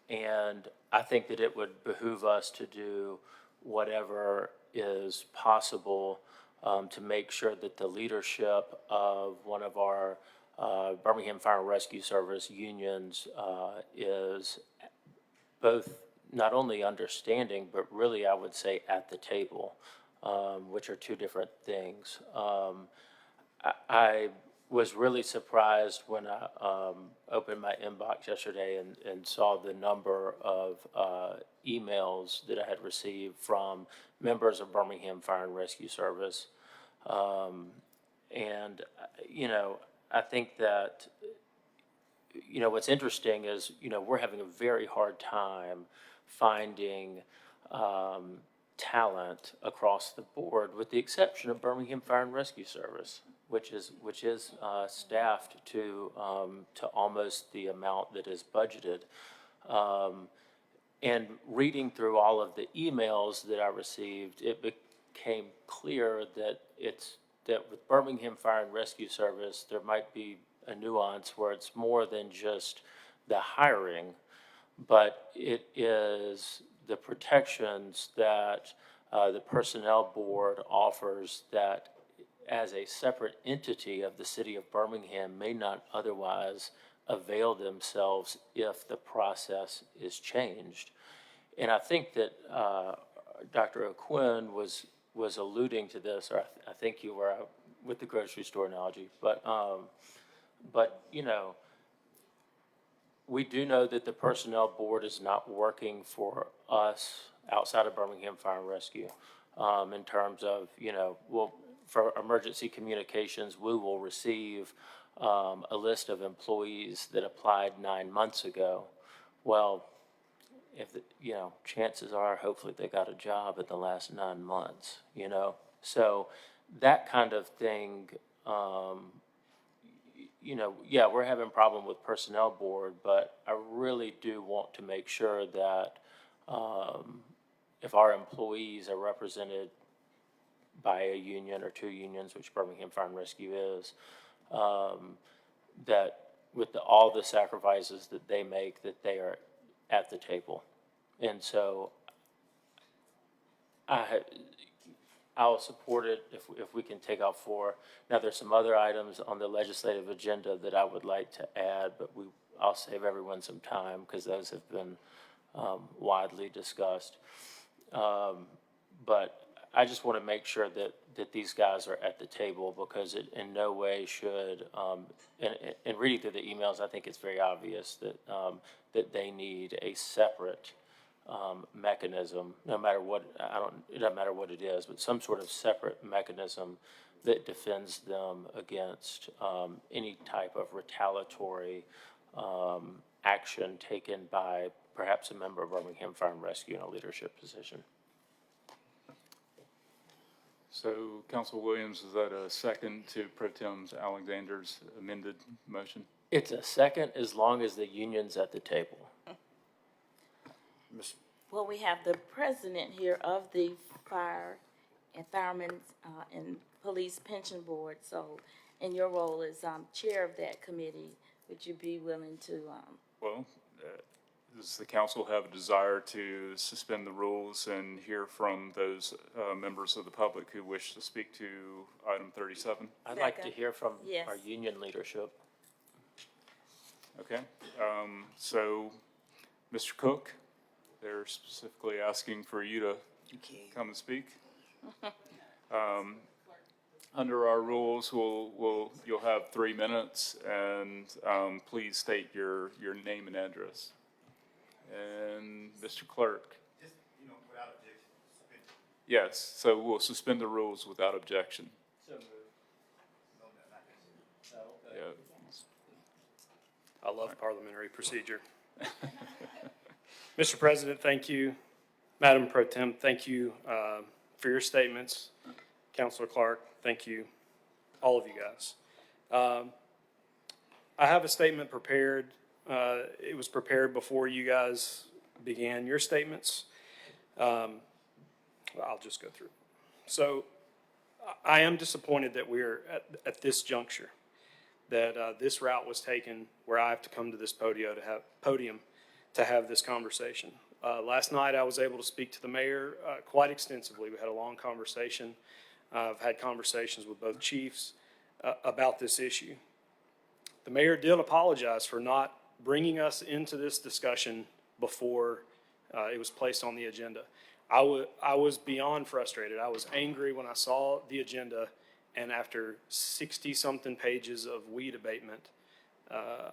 S6: And I think that it would behoove us to do whatever is possible to make sure that the leadership of one of our Birmingham Fire and Rescue Service unions is both not only understanding, but really I would say at the table, which are two different things. I was really surprised when I opened my inbox yesterday and saw the number of emails that I had received from members of Birmingham Fire and Rescue Service. And, you know, I think that, you know, what's interesting is, you know, we're having a very hard time finding talent across the board, with the exception of Birmingham Fire and Rescue Service, which is staffed to almost the amount that is budgeted. And reading through all of the emails that I received, it became clear that with Birmingham Fire and Rescue Service, there might be a nuance where it's more than just the hiring, but it is the protections that the personnel board offers that as a separate entity of the city of Birmingham may not otherwise avail themselves if the process is changed. And I think that Dr. O'Quinn was alluding to this, or I think you were with the grocery store analogy, but you know, we do know that the personnel board is not working for us outside of Birmingham Fire and Rescue in terms of, you know, for emergency communications, we will receive a list of employees that applied 9 months ago. Well, you know, chances are, hopefully they got a job in the last 9 months, you know? So that kind of thing, you know, yeah, we're having a problem with personnel board, but I really do want to make sure that if our employees are represented by a union or two unions, which Birmingham Fire and Rescue is, that with all the sacrifices that they make, that they are at the table. And so I'll support it if we can take out 4. Now, there's some other items on the legislative agenda that I would like to add, but I'll save everyone some time because those have been widely discussed. But I just want to make sure that these guys are at the table, because it in no way should, in reading through the emails, I think it's very obvious that that they need a separate mechanism, no matter what, it doesn't matter what it is, but some sort of separate mechanism that defends them against any type of retaliatory action taken by perhaps a member of Birmingham Fire and Rescue in a leadership position.
S1: So, Council Williams, is that a second to Pro Tem Alexander's amended motion?
S6: It's a second as long as the union's at the table.
S3: Well, we have the president here of the Fire and Firemen's and Police Pension Board. So, in your role as chair of that committee, would you be willing to?
S1: Well, does the council have a desire to suspend the rules and hear from those members of the public who wish to speak to item 37?
S6: I'd like to hear from
S3: Yes.
S6: our union leadership.
S1: Okay. So, Mr. Cook, they're specifically asking for you to come and speak. Under our rules, you'll have 3 minutes, and please state your name and address. And Mr. Clerk.
S2: Just, you know, without objection.
S1: Yes, so we'll suspend the rules without objection.
S6: So moved.
S1: Yeah.
S13: I love parliamentary procedure. Mr. President, thank you. Madam Pro Tem, thank you for your statements. Councilor Clark, thank you. All of you guys. I have a statement prepared. It was prepared before you guys began your statements. I'll just go through. So I am disappointed that we're at this juncture, that this route was taken where I have to come to this podium to have this conversation. Last night I was able to speak to the mayor quite extensively. We had a long conversation. I've had conversations with both chiefs about this issue. The mayor did apologize for not bringing us into this discussion before it was placed on the agenda. I was beyond frustrated. I was angry when I saw the agenda, and after 60-something pages of weed abatement,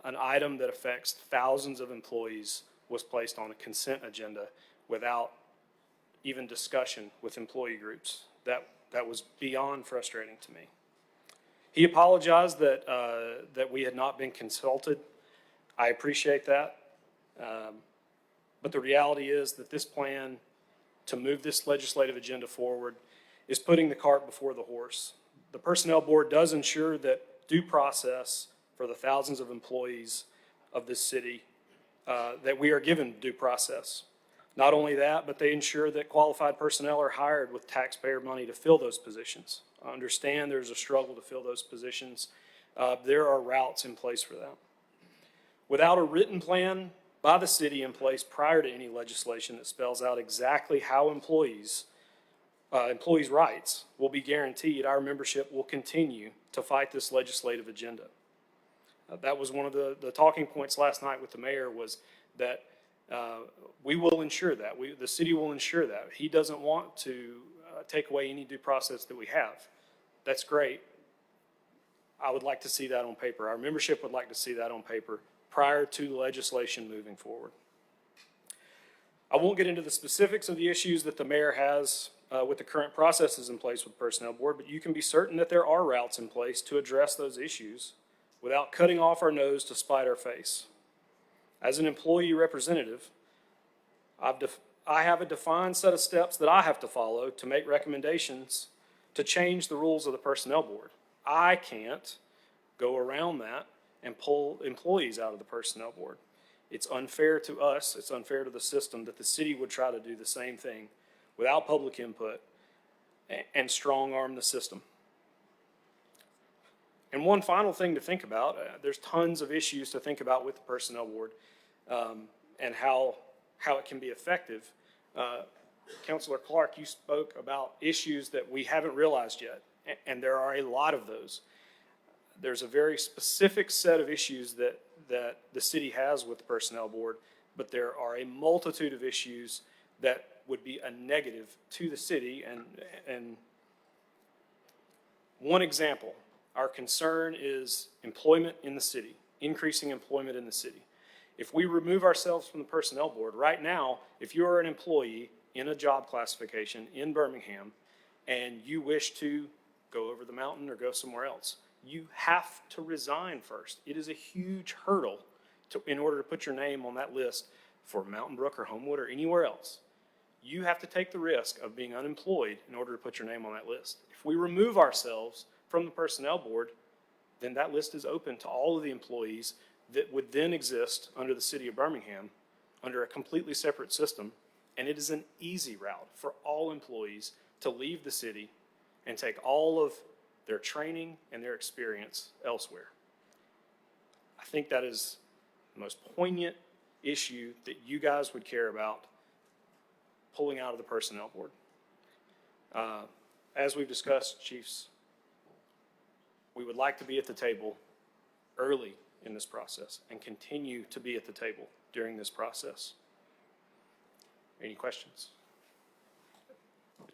S13: an item that affects thousands of employees was placed on a consent agenda without even discussion with employee groups. That was beyond frustrating to me. He apologized that we had not been consulted. I appreciate that. But the reality is that this plan to move this legislative agenda forward is putting the cart before the horse. The Personnel Board does ensure that due process for the thousands of employees of this city, that we are given due process. Not only that, but they ensure that qualified personnel are hired with taxpayer money to fill those positions. I understand there's a struggle to fill those positions. There are routes in place for that. Without a written plan by the city in place prior to any legislation that spells out exactly how employees' rights will be guaranteed, our membership will continue to fight this legislative agenda. That was one of the talking points last night with the mayor, was that we will ensure that. The city will ensure that. He doesn't want to take away any due process that we have. That's great. I would like to see that on paper. Our membership would like to see that on paper prior to legislation moving forward. I won't get into the specifics of the issues that the mayor has with the current processes in place with the Personnel Board, but you can be certain that there are routes in place to address those issues without cutting off our nose to spite our face. As an employee representative, I have a defined set of steps that I have to follow to make recommendations to change the rules of the Personnel Board. I can't go around that and pull employees out of the Personnel Board. It's unfair to us, it's unfair to the system that the city would try to do the same thing without public input and strong-arm the system. And one final thing to think about, there's tons of issues to think about with the Personnel Board and how it can be effective. Councilor Clark, you spoke about issues that we haven't realized yet, and there are a lot of those. There's a very specific set of issues that the city has with the Personnel Board, but there are a multitude of issues that would be a negative to the city. And one example, our concern is employment in the city, increasing employment in the city. If we remove ourselves from the Personnel Board, right now, if you're an employee in a job classification in Birmingham and you wish to go over the mountain or go somewhere else, you have to resign first. It is a huge hurdle in order to put your name on that list for Mountain Brook or Homewood or anywhere else. You have to take the risk of being unemployed in order to put your name on that list. If we remove ourselves from the Personnel Board, then that list is open to all of the employees that would then exist under the city of Birmingham under a completely separate system. And it is an easy route for all employees to leave the city and take all of their training and their experience elsewhere. I think that is the most poignant issue that you guys would care about pulling out of the Personnel Board. As we've discussed, chiefs, we would like to be at the table early in this process and continue to be at the table during this process. Any questions?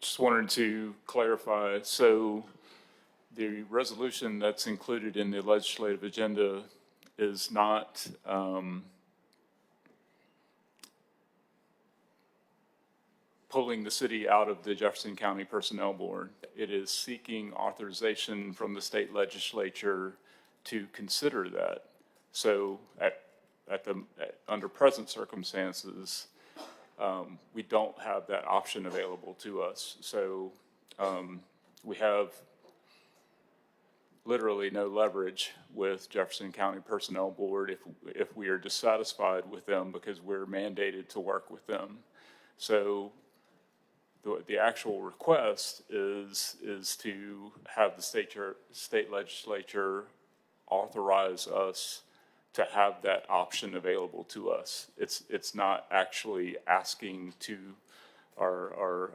S1: Just wanted to clarify, so the resolution that's included in the legislative agenda is not pulling the city out of the Jefferson County Personnel Board. It is seeking authorization from the state legislature to consider that. So under present circumstances, we don't have that option available to us. So we have literally no leverage with Jefferson County Personnel Board if we are dissatisfied with them, because we're mandated to work with them. So the actual request is to have the state legislature authorize us to have that option available to us. It's not actually asking to or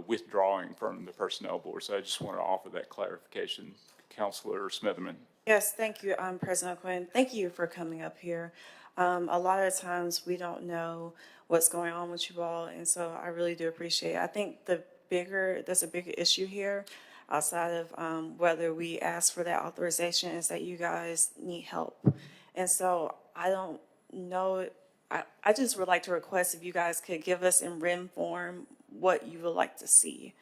S1: withdrawing from the Personnel Board. So I just want to offer that clarification. Councilor Smitherman.
S22: Yes, thank you, President Quinn. Thank you for coming up here. A lot of times we don't know what's going on with you all, and so I really do appreciate it. I think there's a bigger issue here outside of whether we ask for that authorization is that you guys need help. And so I don't know, I just would like to request if you guys could give us in written form what you would like to see.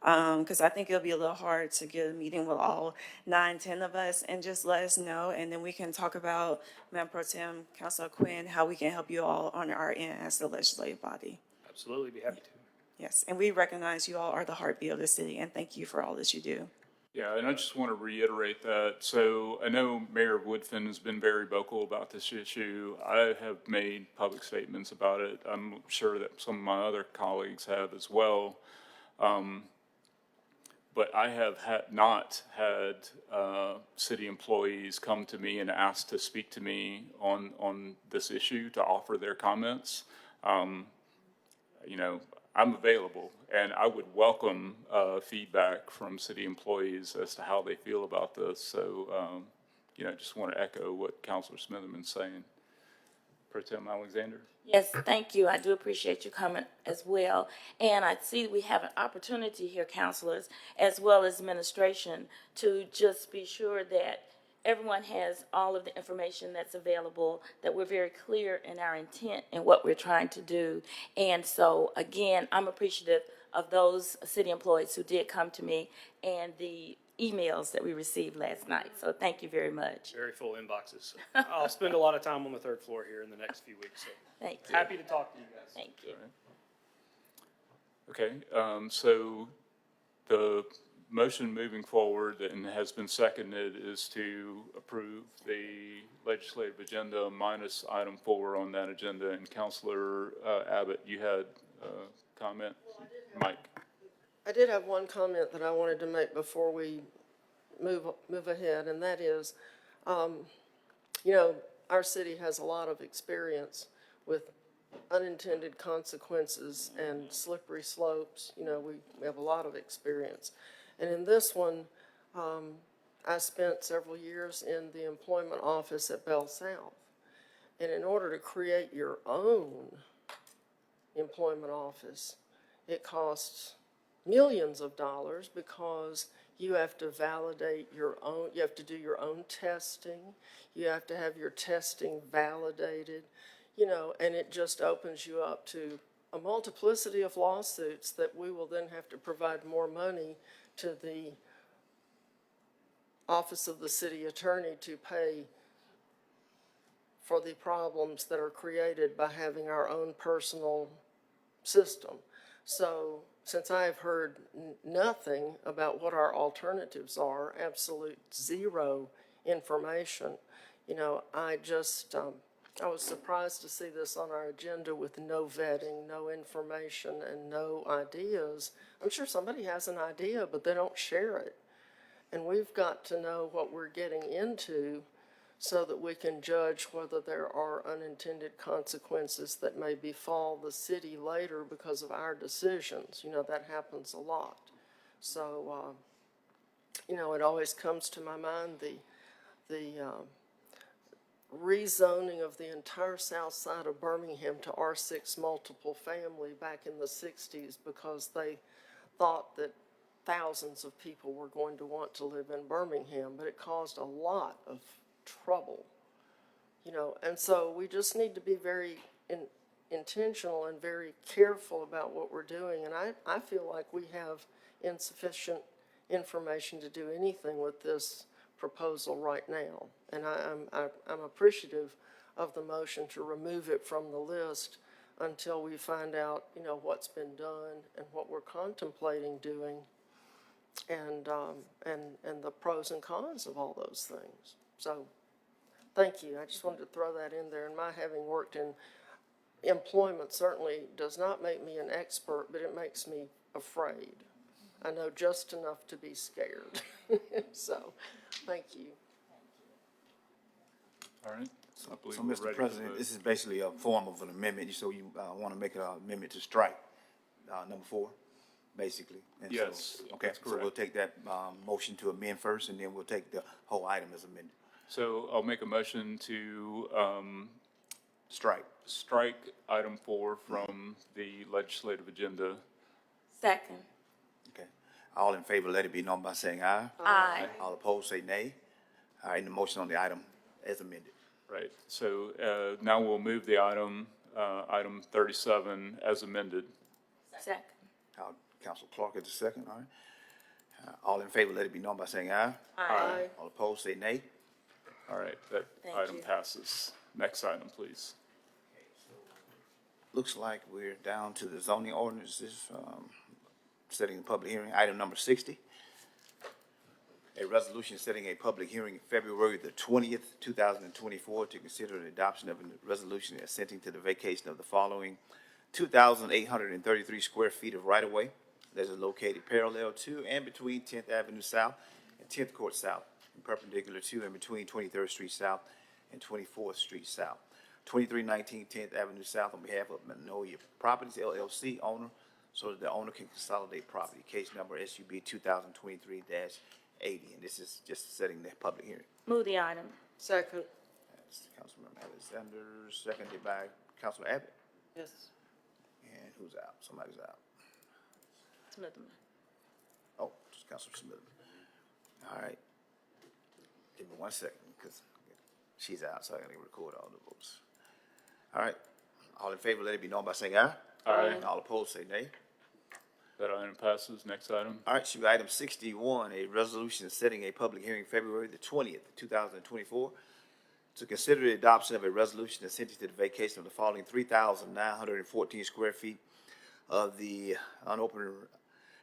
S22: Because I think it'll be a little hard to get a meeting with all 9, 10 of us and just let us know, and then we can talk about, Madam Pro Tem, Councilor Quinn, how we can help you all on our end as the legislative body.
S13: Absolutely, be happy to.
S22: Yes, and we recognize you all are the heartbeat of the city, and thank you for all that you do.
S1: Yeah, and I just want to reiterate that. So I know Mayor Woodfin has been very vocal about this issue. I have made public statements about it. I'm sure that some of my other colleagues have as well. But I have not had city employees come to me and ask to speak to me on this issue, to offer their comments. You know, I'm available, and I would welcome feedback from city employees as to how they feel about this. So, you know, just want to echo what Councilor Smitherman's saying. Pro Tem Alexander?
S3: Yes, thank you. I do appreciate your comment as well. And I see we have an opportunity here, counselors, as well as administration, to just be sure that everyone has all of the information that's available, that we're very clear in our intent and what we're trying to do. And so, again, I'm appreciative of those city employees who did come to me and the emails that we received last night. So thank you very much.
S13: Very full inboxes. I'll spend a lot of time on the third floor here in the next few weeks, so
S3: Thank you.
S13: happy to talk to you guys.
S3: Thank you.
S1: Okay, so the motion moving forward and has been seconded is to approve the legislative agenda minus item 4 on that agenda. And Councilor Abbott, you had a comment? Mike?
S5: I did have one comment that I wanted to make before we move ahead, and that is, you know, our city has a lot of experience with unintended consequences and slippery slopes. You know, we have a lot of experience. And in this one, I spent several years in the employment office at Bell South. And in order to create your own employment office, it costs millions of dollars because you have to validate your own, you have to do your own testing, you have to have your testing validated, you know, and it just opens you up to a multiplicity of lawsuits that we will then have to provide more money to the Office of the City Attorney to pay for the problems that are created by having our own personal system. So since I have heard nothing about what our alternatives are, absolute zero information, you know, I just, I was surprised to see this on our agenda with no vetting, no information, and no ideas. I'm sure somebody has an idea, but they don't share it. And we've got to know what we're getting into so that we can judge whether there are unintended consequences that may befall the city later because of our decisions. You know, that happens a lot. So, you know, it always comes to my mind the rezoning of the entire south side of Birmingham to R6 multiple family back in the 60s because they thought that thousands of people were going to want to live in Birmingham, but it caused a lot of trouble, you know, and so we just need to be very intentional and very careful about what we're doing. And I feel like we have insufficient information to do anything with this proposal right now. And I'm appreciative of the motion to remove it from the list until we find out, you know, what's been done and what we're contemplating doing, and the pros and cons of all those things. So, thank you. I just wanted to throw that in there. And my having worked in employment certainly does not make me an expert, but it makes me afraid. I know just enough to be scared. So, thank you.
S1: All right.
S2: So, Mr. President, this is basically a form of an amendment. So you want to make an amendment to strike number 4? basically. And so-
S1: Yes,
S2: Okay,
S1: that's
S2: so we'll
S1: correct.
S2: take that, motion to amend first, and then we'll take the whole item as amended.
S1: So I'll make a motion to,
S2: Strike.
S1: strike item 4 from the legislative agenda.
S3: Second.
S2: Okay. All in favor, let it be known by saying aye.
S3: Aye.
S2: All opposed, say nay. All right, and the motion on the item as amended.
S1: Right, so, now we'll move the item, item 37 as amended.
S3: Second.
S2: Council Clark is the second, all right. All in favor, let it be known by saying aye.
S3: Aye.
S2: All opposed, say nay.
S1: All right, that
S3: Thank
S1: item
S3: you.
S1: passes. Next item, please.
S2: Looks like we're down to the zoning ordinances, setting a public hearing, item number 60. A resolution setting a public hearing February the 20th, 2024 to consider the adoption of a resolution assenting to the vacation of the following 2,833 square feet of right-of-way that is located parallel to and between 10th Avenue South and 10th Court South, and perpendicular to and between 23rd Street South and 24th Street South. 2319 10th Avenue South on behalf of Magnolia Properties LLC owner, so that the owner can consolidate property. Case number SUB 2023-80, and this is just setting the public hearing.
S3: Move the item.
S5: Second.
S2: That's Councilmember Alexander, seconded by Councilor Abbott.
S5: Yes.
S2: And who's out? Somebody's out.
S3: Smithman.
S2: Oh, just Councilor Smith. All right. Give me 1 second, because she's out, so I gotta record all the votes. All right. All in favor, let it be known by saying aye.
S1: Aye.
S2: All opposed, say nay.
S1: That item passes. Next item.
S2: All right, so item 61, a resolution setting a public hearing February the 20th, 2024, to consider the adoption of a resolution assenting to the vacation of the following 3,914 square feet of the unopened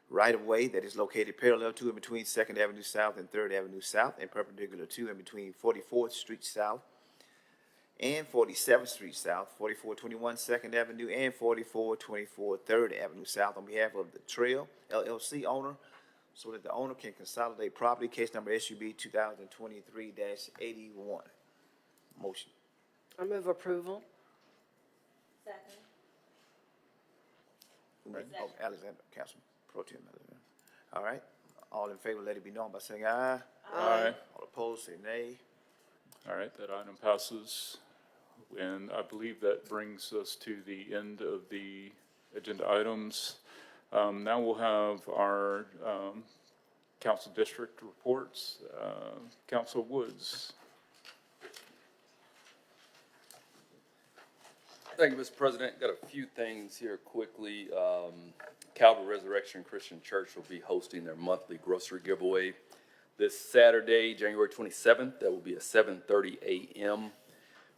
S2: right-of-way that is located parallel to and between 2nd Avenue South and 3rd Avenue South and perpendicular to and between 44th Street South and 47th Street South, 4421 2nd Avenue, and 4424 3rd Avenue South on behalf of the Trail LLC owner, so that the owner can consolidate property. Case number SUB 2023-81. Motion.
S5: I move approval.
S3: Second.
S2: Oh, Alexander, Councilman Pro Tem Alexander. All right. All in favor, let it be known by saying aye.
S1: Aye.
S2: All opposed, say nay.
S1: All right, that item passes. And I believe that brings us to the end of the agenda items. Now we'll have our council district reports. Council Woods.
S14: Thank you, Mr. President. Got a few things here quickly. Calvary Resurrection Christian Church will be hosting their monthly grocery giveaway this Saturday, January 27th. That will be at 7:30 a.m.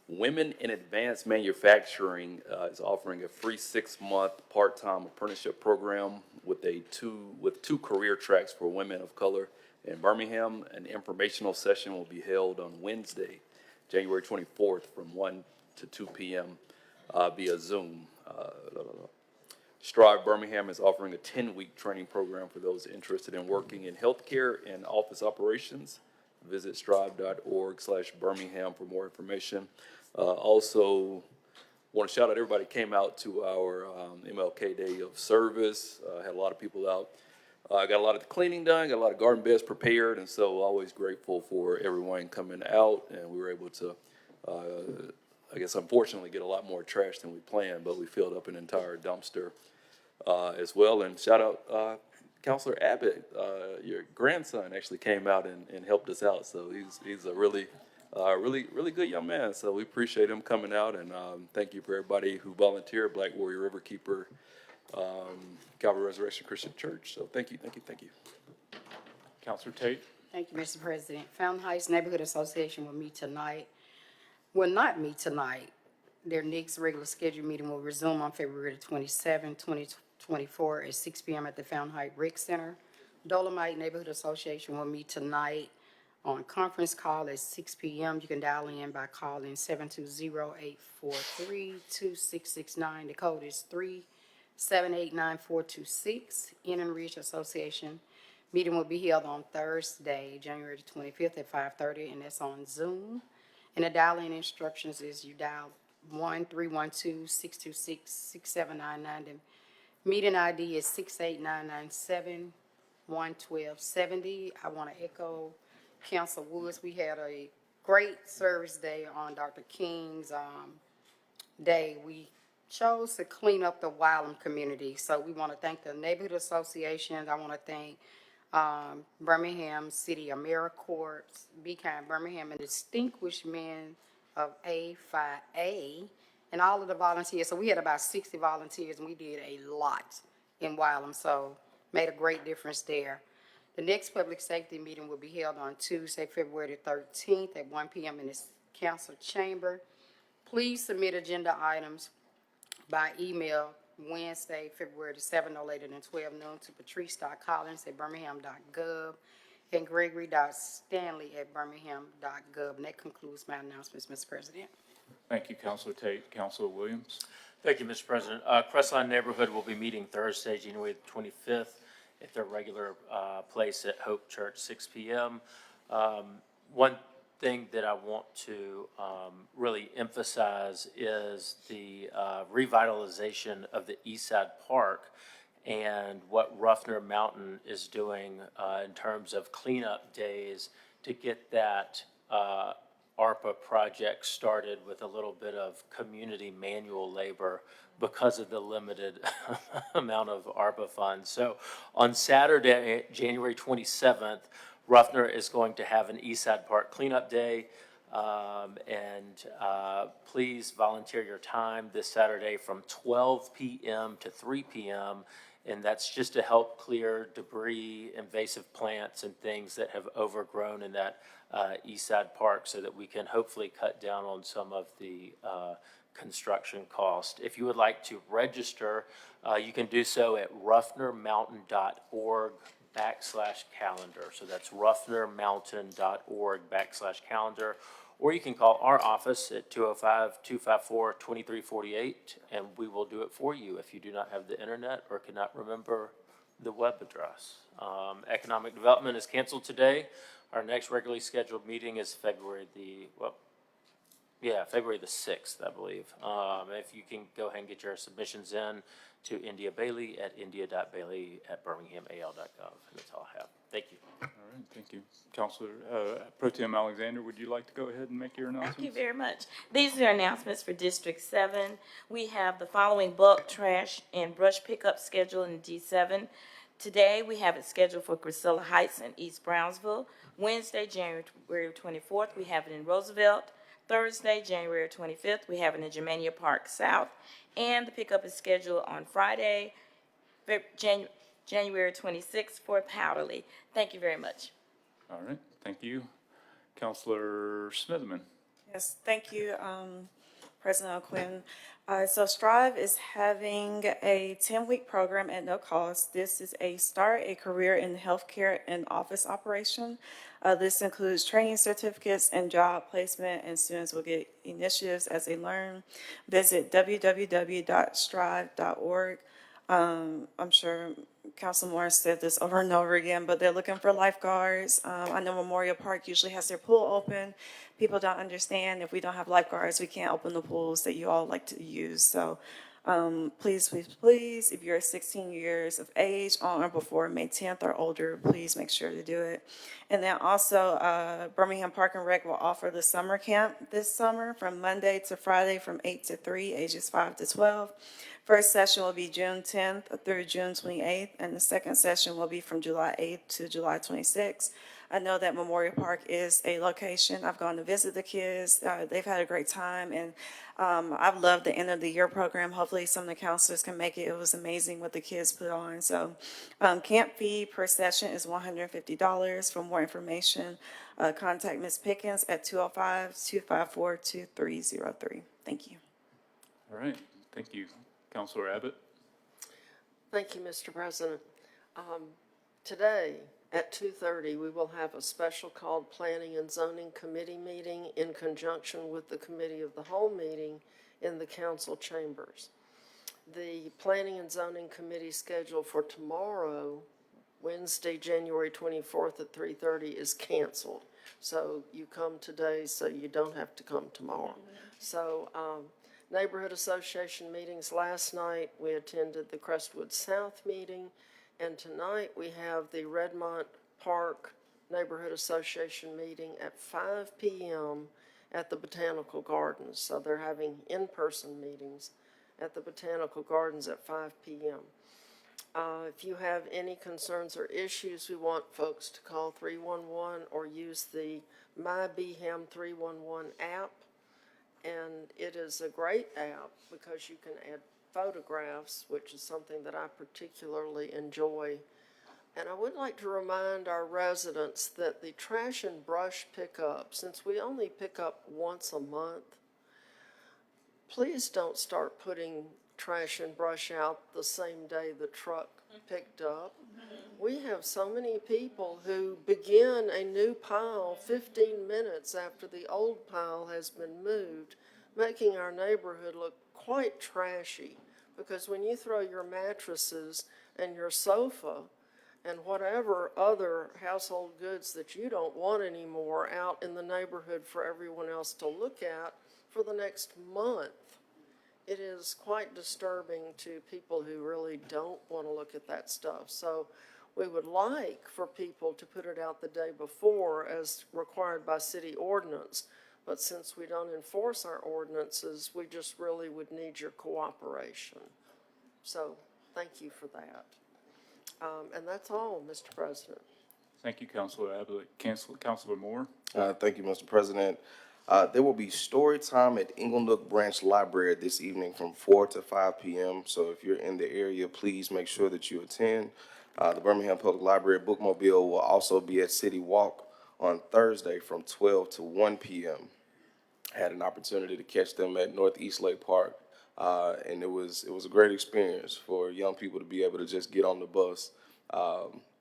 S14: Women in Advanced Manufacturing is offering a free 6-month part-time apprenticeship program with two career tracks for women of color in Birmingham. An informational session will be held on Wednesday, January 24th from 1 to 2 p.m. Via Zoom. Strive Birmingham is offering a 10-week training program for those interested in working in healthcare and office operations. Visit strive.org/Birmingham for more information. Also, want to shout out everybody who came out to our MLK Day of Service. Had a lot of people out. Got a lot of the cleaning done, got a lot of garden beds prepared, and so always grateful for everyone coming out. And we were able to, I guess unfortunately, get a lot more trash than we planned, but we filled up an entire dumpster as well. And shout out Councilor Abbott, your grandson actually came out and helped us out. So he's a really good young man. So we appreciate him coming out, and thank you for everybody who volunteered, Black Warrior Riverkeeper, Calvary Resurrection Christian Church. So thank you.
S1: Councilor Tate.
S11: Thank you, Mr. President. Fountain Heights Neighborhood Association will meet tonight. Will not meet tonight. Their next regular scheduled meeting will resume on February 27, 2024 at 6 p.m. at the Fountain Heights Rec Center. Dolomite Neighborhood Association will meet tonight on conference call at 6 p.m. You can dial in by calling 720-843-2669. The code is 3789426. Indian Ridge Association meeting will be held on Thursday, January 25th at 5:30, and that's on Zoom. And the dial-in instructions is you dial 1-312-626-6799. Meeting ID is 68997-11270. I want to echo Council Woods. We had a great service day on Dr. King's day. We chose to clean up the Wylam community. So we want to thank the neighborhood associations. I want to thank Birmingham City AmeriCorps, Be Kind Birmingham, and distinguished men of A5A, and all of the volunteers. So we had about 60 volunteers, and we did a lot in Wylam, so made a great difference there. The next public safety meeting will be held on Tuesday, February the 13th at 1 p.m. in this council chamber. Please submit agenda items by email Wednesday, February the 7th, no later than 12 noon, to patrice.collins@birmingham.gov and gregory.stanley@birmingham.gov. And that concludes my announcements, Mr. President.
S1: Thank you, Councilor Tate. Councilor Williams?
S6: Thank you, Mr. President. Crestline Neighborhood will be meeting Thursday, January 25th at their regular place at Hope Church, 6 p.m. One thing that I want to really emphasize is the revitalization of the East Side Park and what Ruffner Mountain is doing in terms of cleanup days to get that ARPA project started with a little bit of community manual labor because of the limited amount of ARPA funds. So on Saturday, January 27th, Ruffner is going to have an East Side Park cleanup day, and please volunteer your time this Saturday from 12 p.m. to 3 p.m., and that's just to help clear debris, invasive plants, and things that have overgrown in that East Side Park so that we can hopefully cut down on some of the construction cost. If you would like to register, you can do so at ruffnermountain.org/calendar. So that's ruffnermountain.org/calendar. Or you can call our office at 205-254-2348, and we will do it for you if you do not have the internet or cannot remember the web address. Economic development is canceled today. Our next regularly scheduled meeting is February the 6th, I believe. If you can go ahead and get your submissions in to India Bailey at india.bailey@birminghamal.gov. And that's all I have. Thank you.
S1: All right, thank you. Councilor Pro Tem Alexander, would you like to go ahead and make your announcements?
S3: Thank you very much. These are announcements for District 7. We have the following bulk trash and brush pickup scheduled in D7. Today, we have it scheduled for Priscilla Heights and East Brownsville. Wednesday, January 24th, we have it in Roosevelt. Thursday, January 25th, we have it in Germania Park South. And the pickup is scheduled on Friday, January 26th for Powderly. Thank you very much.
S1: All right, thank you. Councilor Smithman.
S22: Yes, thank you, President O'Quinn. So Strive is having a 10-week program at no cost. This is a start a career in healthcare and office operation. This includes training certificates and job placement, and students will get initiatives as they learn. Visit www.strive.org. I'm sure Council Morris said this over and over again, but they're looking for lifeguards. I know Memorial Park usually has their pool open. People don't understand if we don't have lifeguards, we can't open the pools that you all like to use. So please, please, please, if you're 16 years of age on or before May 10th or older, please make sure to do it. And then also Birmingham Park and Rec will offer the summer camp this summer from Monday to Friday from 8 to 3, ages 5 to 12. First session will be June 10th through June 28th, and the second session will be from July 8th to July 26th. I know that Memorial Park is a location. I've gone to visit the kids. They've had a great time, and I've loved the end of the year program. Hopefully some of the counselors can make it. It was amazing what the kids put on. So camp fee per session is $150. For more information, contact Ms. Pickens at 205-254-2303. Thank you.
S1: All right, thank you. Councilor Abbott.
S5: Thank you, Mr. President. Today at 2:30, we will have a special called Planning and Zoning Committee meeting in conjunction with the Committee of the Whole meeting in the council chambers. The Planning and Zoning Committee schedule for tomorrow, Wednesday, January 24th at 3:30 is canceled. So you come today so you don't have to come tomorrow. So neighborhood association meetings. Last night, we attended the Crestwood South meeting, and tonight we have the Redmont Park Neighborhood Association meeting at 5 p.m. at the Botanical Gardens. So they're having in-person meetings at the Botanical Gardens at 5 p.m. If you have any concerns or issues, we want folks to call 311 or use the My Birmingham 311 app. And it is a great app because you can add photographs, which is something that I particularly enjoy. And I would like to remind our residents that the trash and brush pickup, since we only pick up once a month, please don't start putting trash and brush out the same day the truck picked up. We have so many people who begin a new pile 15 minutes after the old pile has been moved, making our neighborhood look quite trashy. Because when you throw your mattresses and your sofa and whatever other household goods that you don't want anymore out in the neighborhood for everyone else to look at for the next month, it is quite disturbing to people who really don't want to look at that stuff. So we would like for people to put it out the day before as required by city ordinance. But since we don't enforce our ordinances, we just really would need your cooperation. So thank you for that. And that's all, Mr. President.
S1: Thank you, Councilor Ablett. Councilor Moore?
S7: Thank you, Mr. President. There will be story time at Inglenook Branch Library this evening from 4 to 5 p.m. So if you're in the area, please make sure that you attend. The Birmingham Public Library Bookmobile will also be at City Walk on Thursday from 12 to 1 p.m. I had an opportunity to catch them at Northeast Lake Park, and it was a great experience for young people to be able to just get on the bus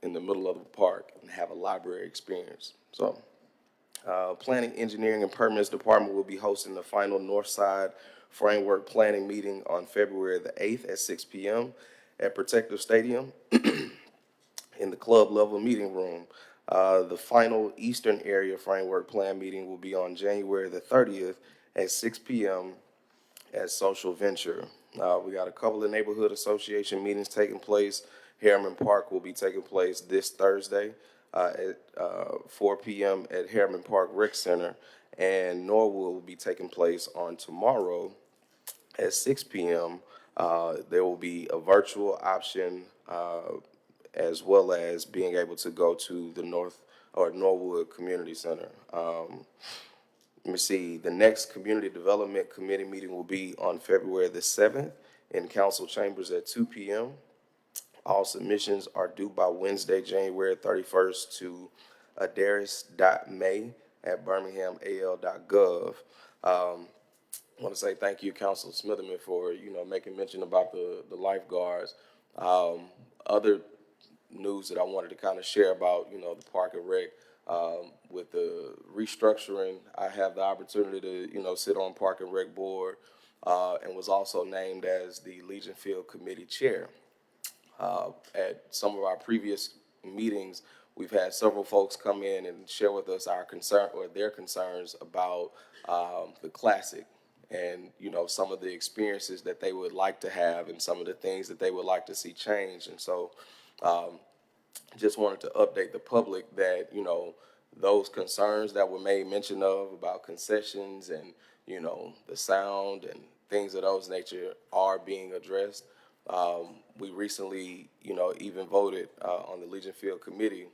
S7: in the middle of the park and have a library experience. So. Planning, Engineering, and Permits Department will be hosting the final Northside Framework Planning Meeting on February the 8th at 6 p.m. at Protective Stadium in the club level meeting room. The final Eastern Area Framework Plan meeting will be on January the 30th at 6 p.m. at Social Venture. We got a couple of neighborhood association meetings taking place. Harriman Park will be taking place this Thursday at 4 p.m. at Harriman Park Rec Center, and Norwood will be taking place on tomorrow at 6 p.m. There will be a virtual option as well as being able to go to the Norwood Community Center. Let me see, the next Community Development Committee meeting will be on February the 7th in council chambers at 2 p.m. All submissions are due by Wednesday, January 31st to adaris.may@birminghamal.gov. I want to say thank you, Councilor Smitherman, for, making mention about the lifeguards. Other news that I wanted to kind of share about, the Park and Rec, with the restructuring, I have the opportunity to, sit on Park and Rec board, and was also named as the Legion Field Committee Chair. At some of our previous meetings, we've had several folks come in and share with us our concern or their concerns about the Classic and, some of the experiences that they would like to have and some of the things that they would like to see change. And so just wanted to update the public that, those concerns that were made mention of about concessions and, the sound and things of those nature are being addressed. We recently, even voted on the Legion Field Committee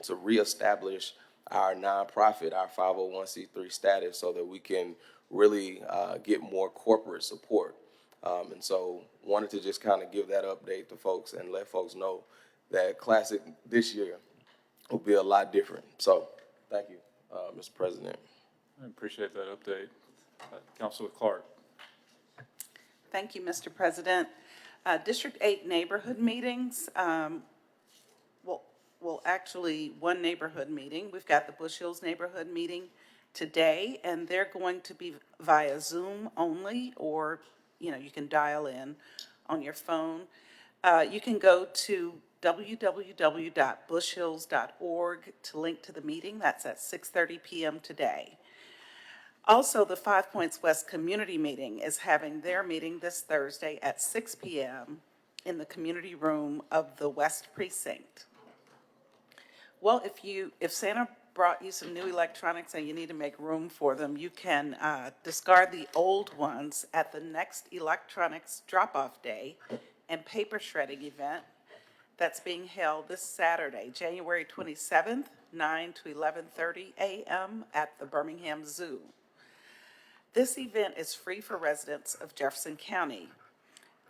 S7: to reestablish our nonprofit, our 501c3 status, so that we can really get more corporate support. And so wanted to just kind of give that update to folks and let folks know that Classic this year will be a lot different. So thank you, Mr. President.
S1: I appreciate that update. Councilor Clark.
S21: Thank you, Mr. President. District 8 neighborhood meetings, well, actually, one neighborhood meeting. We've got the Bush Hills neighborhood meeting today, and they're going to be via Zoom only, or, you can dial in on your phone. You can go to www.bushhills.org to link to the meeting. That's at 6:30 p.m. today. Also, the Five Points West Community Meeting is having their meeting this Thursday at 6 p.m. in the community room of the West Precinct. Well, if Santa brought you some new electronics and you need to make room for them, you can discard the old ones at the next electronics drop-off day and paper shredding event that's being held this Saturday, January 27th, 9 to 11:30 a.m. at the Birmingham Zoo. This event is free for residents of Jefferson County.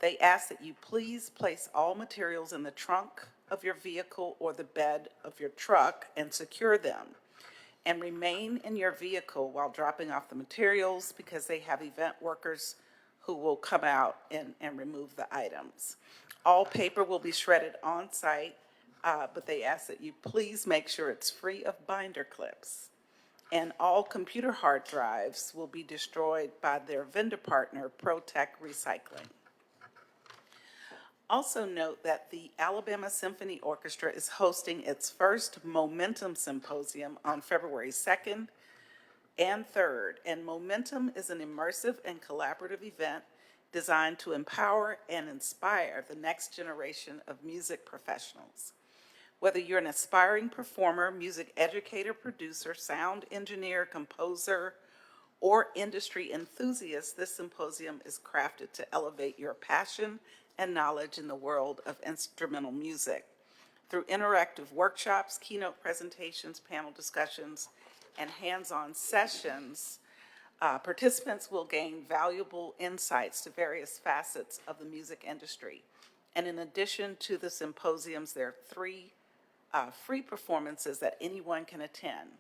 S21: They ask that you please place all materials in the trunk of your vehicle or the bed of your truck and secure them, and remain in your vehicle while dropping off the materials because they have event workers who will come out and remove the items. All paper will be shredded on site, but they ask that you please make sure it's free of binder clips. And all computer hard drives will be destroyed by their vendor partner, ProTech Recycling. Also note that the Alabama Symphony Orchestra is hosting its first Momentum Symposium on February 2nd and 3rd. And Momentum is an immersive and collaborative event designed to empower and inspire the next generation of music professionals. Whether you're an aspiring performer, music educator, producer, sound engineer, composer, or industry enthusiast, this symposium is crafted to elevate your passion and knowledge in the world of instrumental music. Through interactive workshops, keynote presentations, panel discussions, and hands-on sessions, participants will gain valuable insights to various facets of the music industry. And in addition to the symposiums, there are 3 free performances that anyone can attend.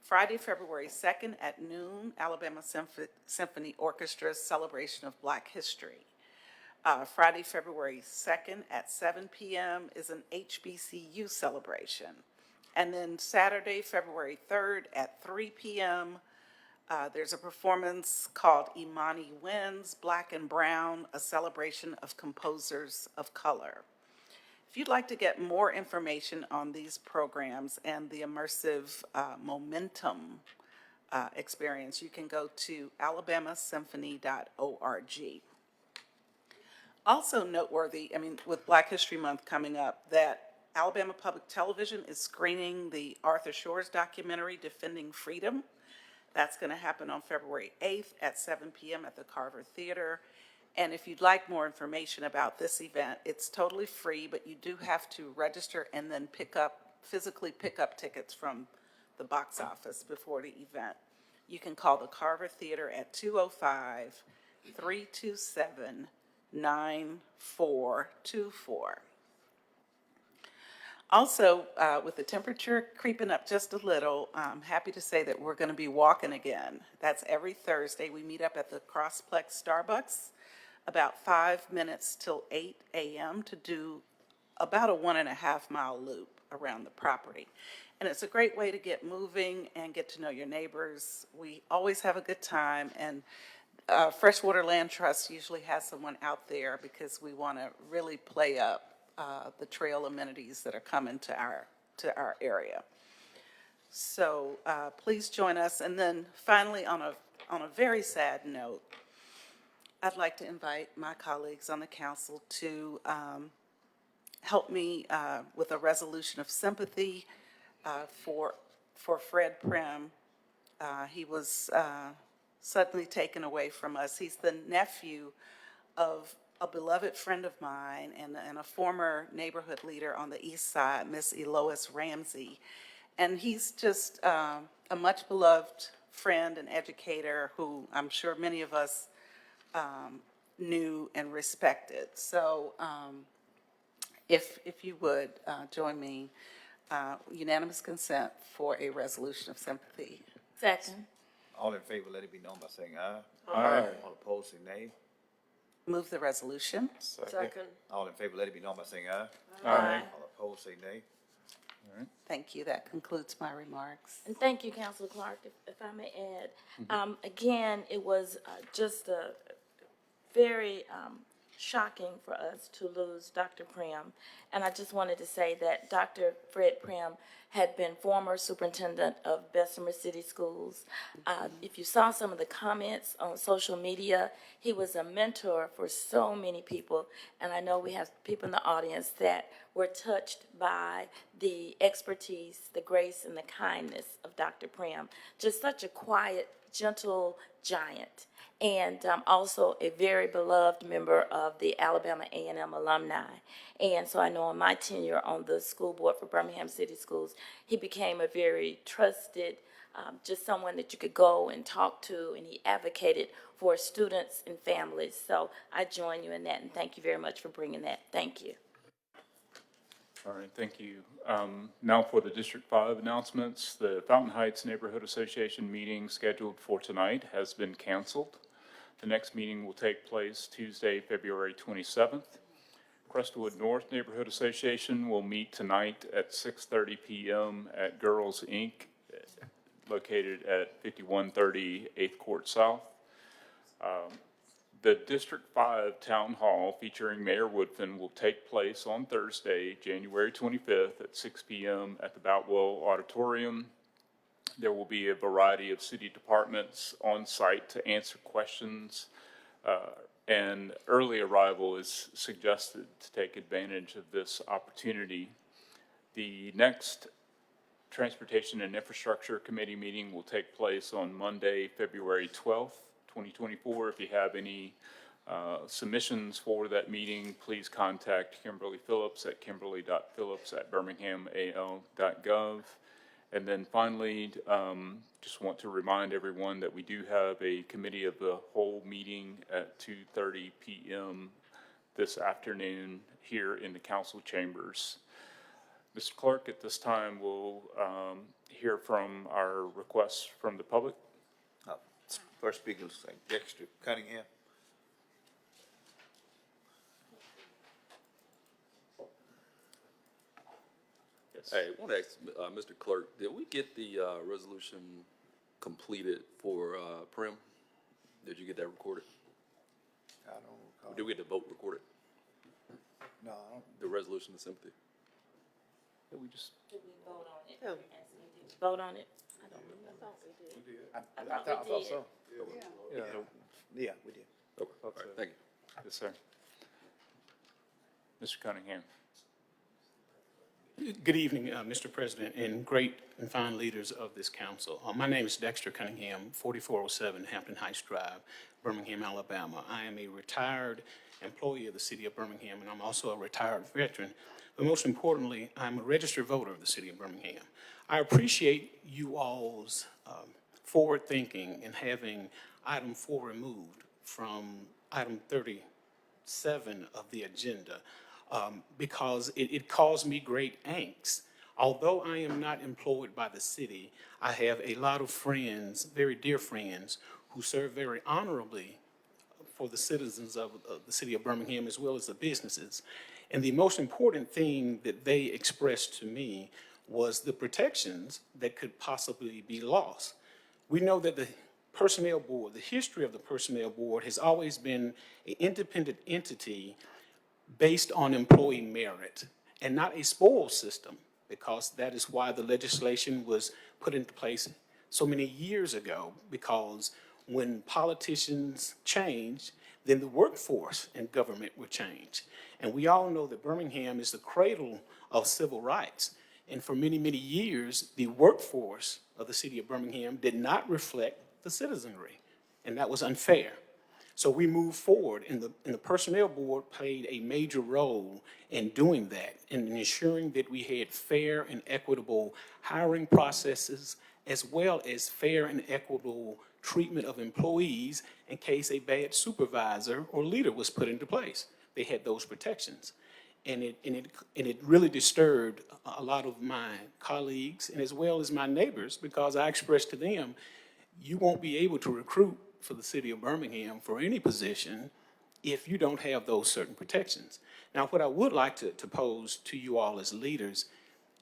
S21: Friday, February 2nd at noon, Alabama Symphony Orchestra's celebration of Black History. Friday, February 2nd at 7 p.m. is an HBCU celebration. And then Saturday, February 3rd at 3 p.m., there's a performance called Imani Wins, Black and Brown, a celebration of composers of color. If you'd like to get more information on these programs and the immersive Momentum experience, you can go to alabamasymphony.org. Also noteworthy, with Black History Month coming up, that Alabama Public Television is screening the Arthur Shores documentary, Defending Freedom. That's going to happen on February 8th at 7 p.m. at the Carver Theater. And if you'd like more information about this event, it's totally free, but you do have to register and then physically pick up tickets from the box office before the event. You can call the Carver Theater at 205-327-9424. Also, with the temperature creeping up just a little, I'm happy to say that we're going to be walking again. That's every Thursday. We meet up at the Crossplex Starbucks about 5 minutes till 8 a.m. to do about a 1.5 mile loop around the property. And it's a great way to get moving and get to know your neighbors. We always have a good time, and Freshwater Land Trust usually has someone out there because we want to really play up the trail amenities that are coming to our area. So please join us. And then finally, on a very sad note, I'd like to invite my colleagues on the council to help me with a resolution of sympathy for Fred Prim. He was suddenly taken away from us. He's the nephew of a beloved friend of mine and a former neighborhood leader on the east side, Miss Elois Ramsey. And he's just a much beloved friend and educator who I'm sure many of us knew and respected. So if you would join me, unanimous consent for a resolution of sympathy.
S3: Second.
S2: All in favor, let it be known by saying aye.
S1: Aye.
S2: All opposed, say nay.
S21: Move the resolution.
S5: Second.
S2: All in favor, let it be known by saying aye.
S1: Aye.
S2: All opposed, say nay.
S21: Thank you. That concludes my remarks.
S3: And thank you, Councilor Clark, if I may add. Again, it was just a very shocking for us to lose Dr. Prim. And I just wanted to say that Dr. Fred Prim had been former superintendent of Bessemer City Schools. If you saw some of the comments on social media, he was a mentor for so many people. And I know we have people in the audience that were touched by the expertise, the grace, and the kindness of Dr. Prim. Just such a quiet, gentle giant, and also a very beloved member of the Alabama A&M alumni. And so I know in my tenure on the school board for Birmingham City Schools, he became a very trusted, just someone that you could go and talk to, and he advocated for students and families. So I join you in that, and thank you very much for bringing that. Thank you.
S1: All right, thank you. Now for the District 5 announcements. The Fountain Heights Neighborhood Association meeting scheduled for tonight has been canceled. The next meeting will take place Tuesday, February 27th. Crestwood North Neighborhood Association will meet tonight at 6:30 p.m. at Girls Inc., located at 5130 8th Court South. The District 5 Town Hall featuring Mayor Woodfin will take place on Thursday, January 25th at 6 p.m. at the Boutwell Auditorium. There will be a variety of city departments on site to answer questions, and early arrival is suggested to take advantage of this opportunity. The next Transportation and Infrastructure Committee meeting will take place on Monday, February 12th. 2024. If you have any submissions for that meeting, please contact Kimberly Phillips at kimberly.phillips@birminghamal.gov. And then finally, just want to remind everyone that we do have a committee of the whole meeting at 2:30 p.m. this afternoon here in the council chambers. Mr. Clerk, at this time, we'll hear from our requests from the public.
S2: First speaker is Dexter Cunningham.
S1: Yes.
S14: Hey, I want to ask Mr. Clerk, did we get the resolution completed for Prim? Did you get that recorded?
S2: I don't recall.
S14: Did we get the vote recorded?
S2: No, I don't.
S14: The resolution of sympathy?
S3: Did we vote on it? Did we vote on it? I don't remember.
S2: I thought so.
S1: Yeah,
S2: we did.
S14: Okay, all right, thank you.
S1: Yes, sir. Mr. Cunningham.
S4: Good evening, Mr. President, and great and fine leaders of this council. My name is Dexter Cunningham, 4407 Hampton Heights Drive, Birmingham, Alabama. I am a retired employee of the city of Birmingham, and I'm also a retired veteran. But most importantly, I'm a registered voter of the city of Birmingham. I appreciate you all's forward thinking in having item 4 removed from item 37 of the agenda. Because it caused me great angst. Although I am not employed by the city, I have a lot of friends, very dear friends, who serve very honorably for the citizens of the city of Birmingham as well as the businesses. And the most important thing that they expressed to me was the protections that could possibly be lost. We know that the Personnel Board, the history of the Personnel Board has always been an independent entity based on employee merit and not a spoil system, because that is why the legislation was put into place so many years ago, because when politicians changed, then the workforce and government would change. And we all know that Birmingham is the cradle of civil rights. And for many, many years, the workforce of the city of Birmingham did not reflect the citizenry, and that was unfair. So we moved forward, and the Personnel Board played a major role in doing that, in ensuring that we had fair and equitable hiring processes, as well as fair and equitable treatment of employees in case a bad supervisor or leader was put into place. They had those protections. And it really disturbed a lot of my colleagues and as well as my neighbors, because I expressed to them, you won't be able to recruit for the city of Birmingham for any position if you don't have those certain protections. Now, what I would like to pose to you all as leaders,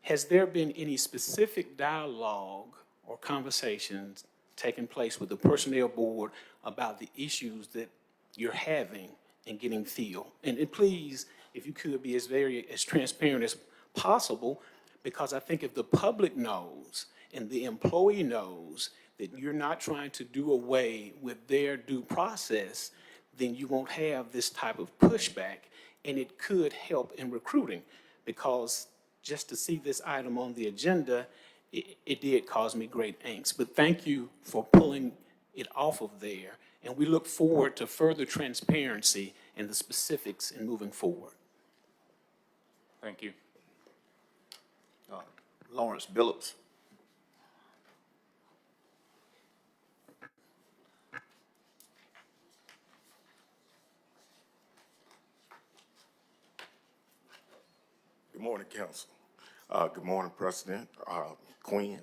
S4: has there been any specific dialogue or conversations taking place with the Personnel Board about the issues that you're having and getting feel. And please, if you could be as transparent as possible, because I think if the public knows and the employee knows that you're not trying to do away with their due process, then you won't have this type of pushback, and it could help in recruiting, because just to see this item on the agenda, it did cause me great angst. But thank you for pulling it off of there, and we look forward to further transparency and the specifics in moving forward.
S1: Thank you.
S2: Lawrence Billups.
S15: Good morning, Council. Good morning, President, Queen,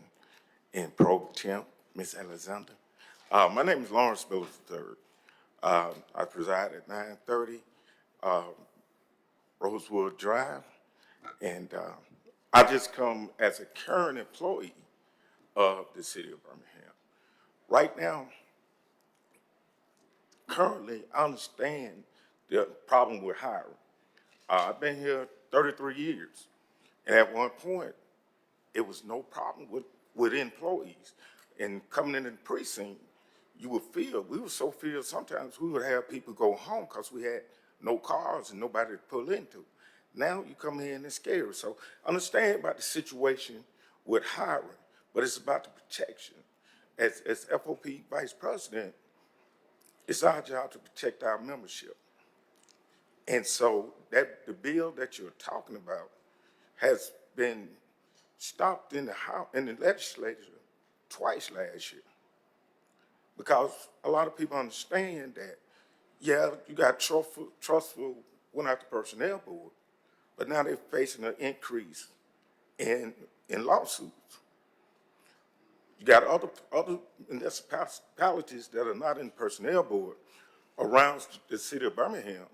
S15: and Pro Temp, Ms. Alexander. My name is Lawrence Billups III. I preside at 930 Rosewood Drive, and I just come as a current employee of the city of Birmingham. Right now, currently, I understand the problem with hiring. I've been here 33 years, and at one point, it was no problem with employees. And coming in the precinct, you would feel, we were so feared sometimes we would have people go home because we had no cars and nobody to pull into. Now you come in and it's scary. So understand about the situation with hiring, but it's about the protection. As FOP Vice President, it's our job to protect our membership. And so that the bill that you're talking about has been stopped in the House, in the legislature twice last year. Because a lot of people understand that, yeah, you got trustful went out the personnel board, but now they're facing an increase in lawsuits. You got other municipalities that are not in the personnel board around the city of Birmingham,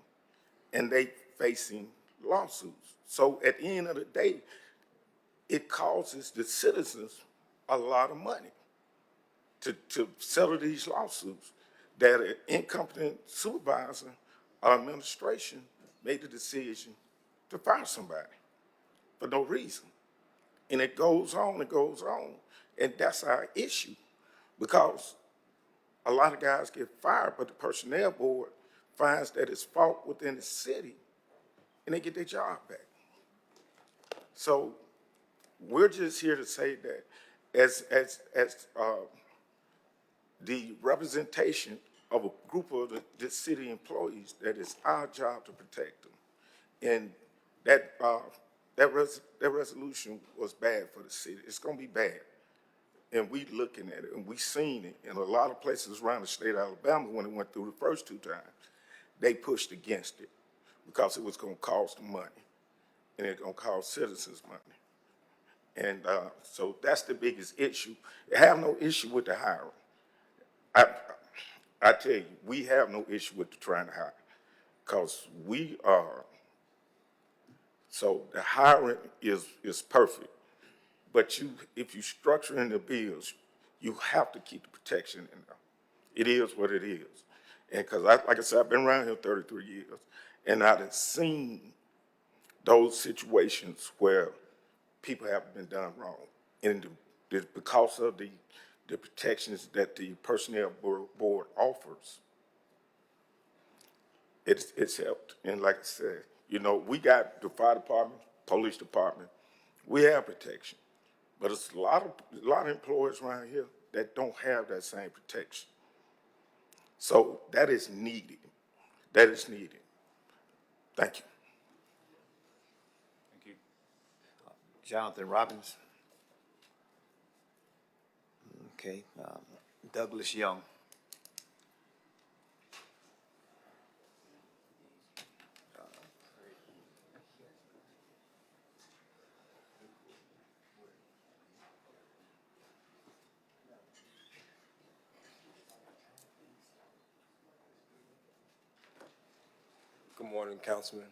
S15: and they facing lawsuits. So at the end of the day, it causes the citizens a lot of money to settle these lawsuits that an incompetent supervisor or administration made the decision to fire somebody for no reason. And it goes on, and that's our issue, because a lot of guys get fired, but the personnel board finds that it's fault within the city, and they get their job back. So we're just here to say that as the representation of a group of the city employees, that it's our job to protect them. And that resolution was bad for the city. It's going to be bad. And we looking at it, and we seen it in a lot of places around the state of Alabama when it went through the first two times. They pushed against it because it was going to cost them money, and it's going to cost citizens money. And so that's the biggest issue. I have no issue with the hiring. I tell you, we have no issue with the trying to hire, because we are, so the hiring is perfect. But if you structure in the bills, you have to keep the protection in there. It is what it is. And because, like I said, I've been around here 33 years, and I've seen those situations where people have been done wrong. And because of the protections that the personnel board offers, it's helped. And like I said, you know, we got the fire department, police department, we have protection. But it's a lot of employers around here that don't have that same protection. So that is needed. That is needed. Thank you.
S1: Thank you.
S2: Jonathan Robbins. Okay. Douglas Young.
S16: Good morning, Councilman,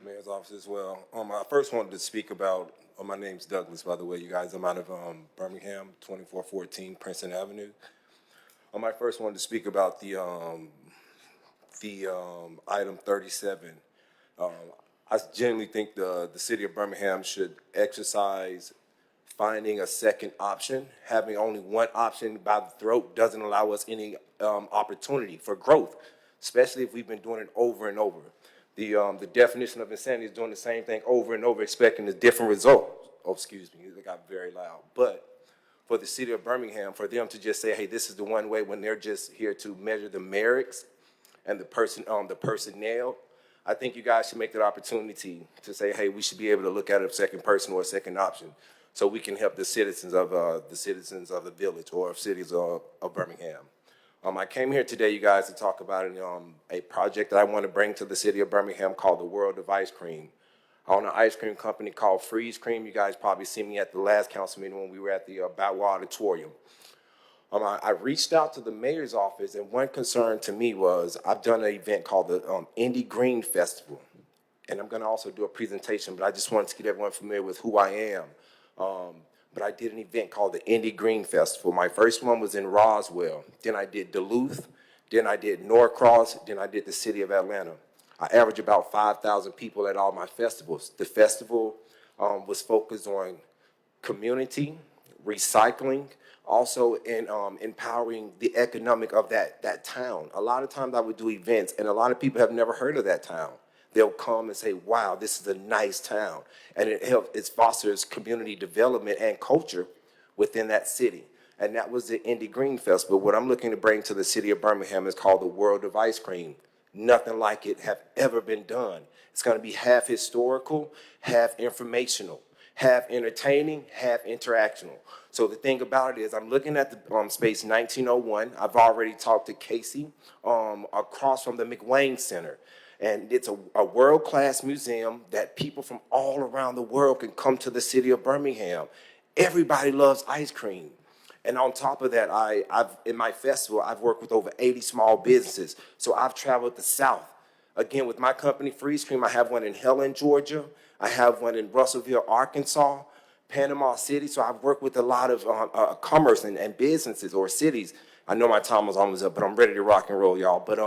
S16: Mayor's office as well. I first wanted to speak about, my name's Douglas, by the way, you guys. I'm out of Birmingham, 2414 Princeton Avenue. I first wanted to speak about the the item 37. I genuinely think the city of Birmingham should exercise finding a second option. Having only one option by the throat doesn't allow us any opportunity for growth, especially if we've been doing it over and over. The definition of insanity is doing the same thing over and over, expecting a different result. Oh, excuse me, it got very loud. But for the city of Birmingham, for them to just say, hey, this is the one way, when they're just here to measure the merits and the personnel, I think you guys should make that opportunity to say, hey, we should be able to look at a second person or a second option, so we can help the citizens of the village or of cities of Birmingham. I came here today, you guys, to talk about a project that I want to bring to the city of Birmingham called the World of Ice Cream. I own an ice cream company called Freeze Cream. You guys probably seen me at the last council meeting when we were at the Bow Wow Auditorium. I reached out to the mayor's office, and one concern to me was I've done an event called the Indie Green Festival, and I'm going to also do a presentation, but I just wanted to get everyone familiar with who I am. But I did an event called the Indie Green Festival. My first one was in Roswell. Then I did Duluth. Then I did Norcross. Then I did the city of Atlanta. I average about 5,000 people at all my festivals. The festival was focused on community, recycling, also in empowering the economic of that town. A lot of times I would do events, and a lot of people have never heard of that town. They'll come and say, wow, this is a nice town. And it fosters community development and culture within that city. And that was the Indie Green Festival. What I'm looking to bring to the city of Birmingham is called the World of Ice Cream. Nothing like it have ever been done. It's going to be half historical, half informational, half entertaining, half interactional. So the thing about it is, I'm looking at the space 1901. I've already talked to Casey across from the McWayne Center. And it's a world-class museum that people from all around the world can come to the city of Birmingham. Everybody loves ice cream. And on top of that, in my festival, I've worked with over 80 small businesses. So I've traveled the South. Again, with my company, Freeze Cream, I have one in Helen, Georgia. I have one in Russellville, Arkansas, Panama City. So I've worked with a lot of commerce and businesses or cities. I know my time was almost up, but I'm ready to rock and roll, y'all. But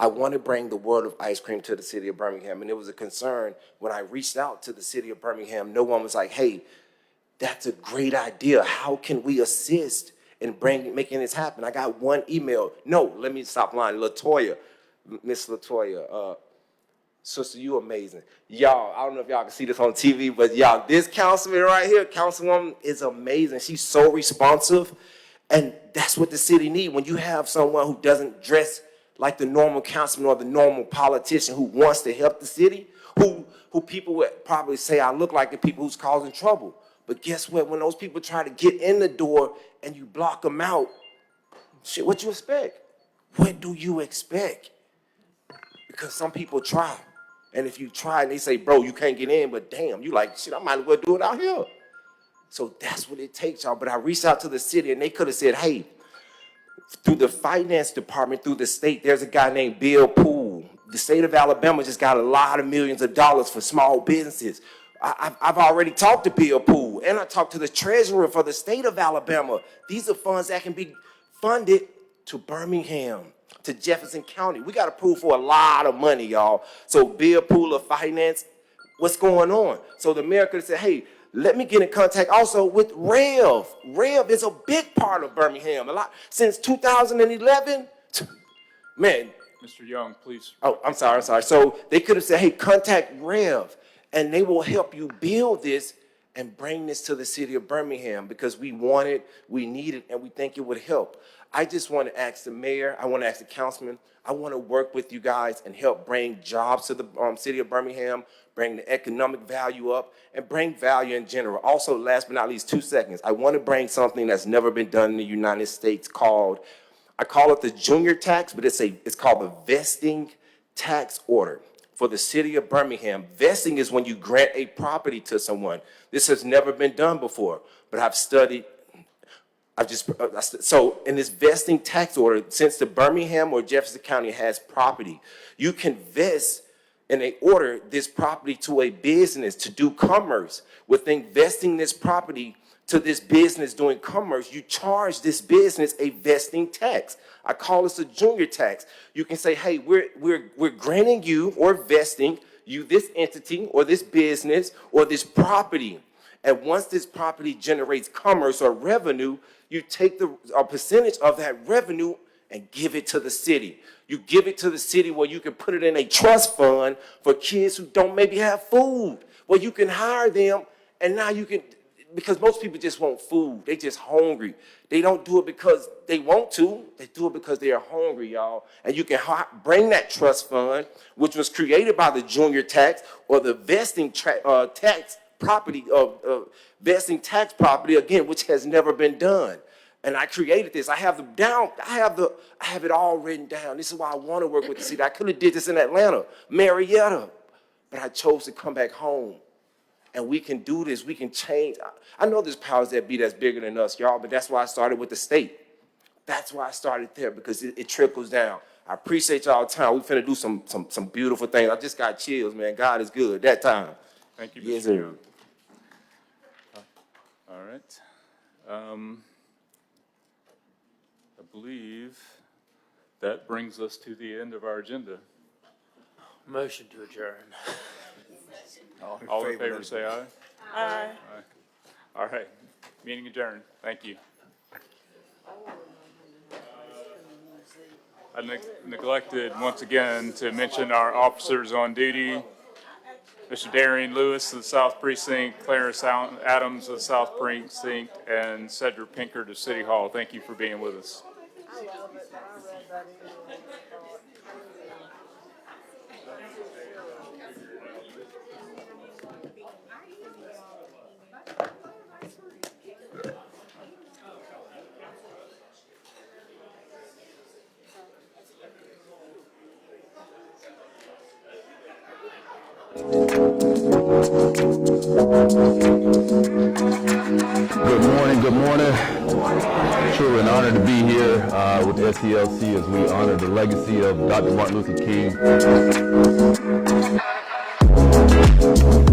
S16: I want to bring the world of ice cream to the city of Birmingham. And it was a concern when I reached out to the city of Birmingham. No one was like, hey, that's a great idea. How can we assist in making this happen? I got one email. No, let me stop lying. LaToya, Miss LaToya, sister, you amazing. Y'all, I don't know if y'all can see this on TV, but y'all, this councilman right here, councilwoman, is amazing. She's so responsive. And that's what the city needs. When you have someone who doesn't dress like the normal councilman or the normal politician who wants to help the city, who people would probably say I look like the people who's causing trouble. But guess what? When those people try to get in the door and you block them out, shit, what you expect? What do you expect? Because some people try. And if you try and they say, bro, you can't get in, but damn, you like, shit, I might as well do it out here. So that's what it takes, y'all. But I reached out to the city and they could have said, hey, through the finance department, through the state, there's a guy named Bill Poole. The state of Alabama just got a lot of millions of dollars for small businesses. I've already talked to Bill Poole, and I talked to the treasurer for the state of Alabama. These are funds that can be funded to Birmingham, to Jefferson County. We got approved for a lot of money, y'all. So Bill Poole of finance, what's going on? So the mayor could have said, hey, let me get in contact also with Rev. Rev is a big part of Birmingham. A lot since 2011. Man.
S1: Mr. Young, please.
S16: Oh, I'm sorry. So they could have said, hey, contact Rev, and they will help you build this and bring this to the city of Birmingham because we want it, we need it, and we think it would help. I just want to ask the mayor, I want to ask the councilman, I want to work with you guys and help bring jobs to the city of Birmingham, bring the economic value up, and bring value in general. Also, last but not least, 2 seconds, I want to bring something that's never been done in the United States called, I call it the junior tax, but it's called the vesting tax order. For the city of Birmingham, vesting is when you grant a property to someone. This has never been done before, but I've studied. So in this vesting tax order, since the Birmingham or Jefferson County has property, you can vest in a order this property to a business to do commerce. With investing this property, to this business doing commerce, you charge this business a vesting tax. I call this a junior tax. You can say, hey, we're granting you or vesting you this entity or this business or this property. And once this property generates commerce or revenue, you take a percentage of that revenue and give it to the city. You give it to the city where you can put it in a trust fund for kids who don't maybe have food, where you can hire them, and now you can, because most people just want food. They just hungry. They don't do it because they want to. They do it because they are hungry, y'all. And you can bring that trust fund, which was created by the junior tax or the vesting tax property of vesting tax property, again, which has never been done. And I created this. I have them down. I have it all written down. This is why I want to work with the city. I could have did this in Atlanta, Marietta, but I chose to come back home. And we can do this. We can change. I know there's powers that be that's bigger than us, y'all, but that's why I started with the state. That's why I started there, because it trickles down. I appreciate y'all time. We finna do some beautiful things. I just got chills, man. God is good. That time.
S1: Thank you,
S16: Yes,
S1: Mr.
S16: sir.
S1: Young. All right. I believe that brings us to the end of our agenda.
S6: Motion to adjourn.
S1: All in favor, say aye.
S22: Aye.
S1: All right. Meeting adjourned. Thank you. I neglected once again to mention our officers on duty. Mr. Darian Lewis of the South Precinct, Clarence Adams of the South Precinct, and Cedric Pinker to City Hall. Thank you for being with us.
S17: Good morning. Truly an honor to be here with the SCLC as we honor the legacy of Dr. Martin Luther King.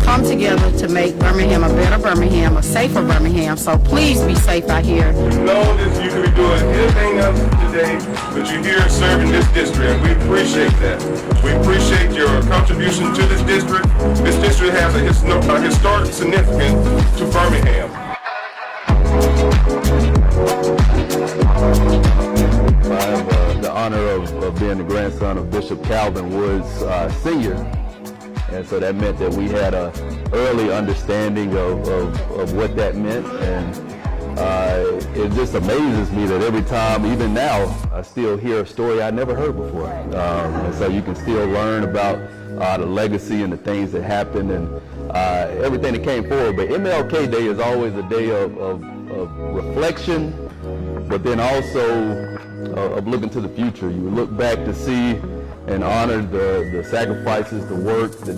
S11: Come together to make Birmingham a better Birmingham, a safer Birmingham, so please be safe out here.
S9: We know that you could be doing anything else today, but you're here serving this district, and we appreciate that. We appreciate your contribution to this district. This district has a historic significance to Birmingham.
S17: I have the honor of being the grandson of Bishop Calvin Woods Sr., and so that meant that we had a early understanding of what that meant, and it just amazes me that every time, even now, I still hear a story I never heard before, and so you can still learn about the legacy and the things that happened and everything that came forward. But MLK Day is always a day of reflection, but then also of looking to the future. You look back to see and honor the sacrifices, the work, the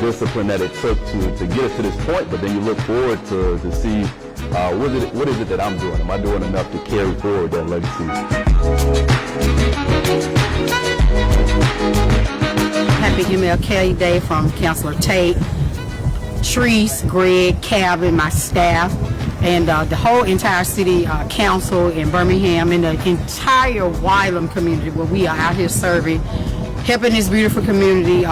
S17: discipline that it took to get us to this point. But then you look forward to see what is it that I'm doing? Am I doing enough to carry forward that legacy?
S11: Happy MLK Day from Councilor Tate, Shreese, Greg, Calvin, my staff, and the whole entire city council in Birmingham and the entire Wylam community where we are out here serving, helping this beautiful community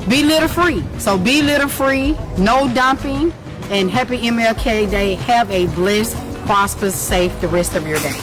S11: be litter free. So be litter free, no dumping, and happy MLK Day. Have a blessed, prosperous, safe the rest of your day.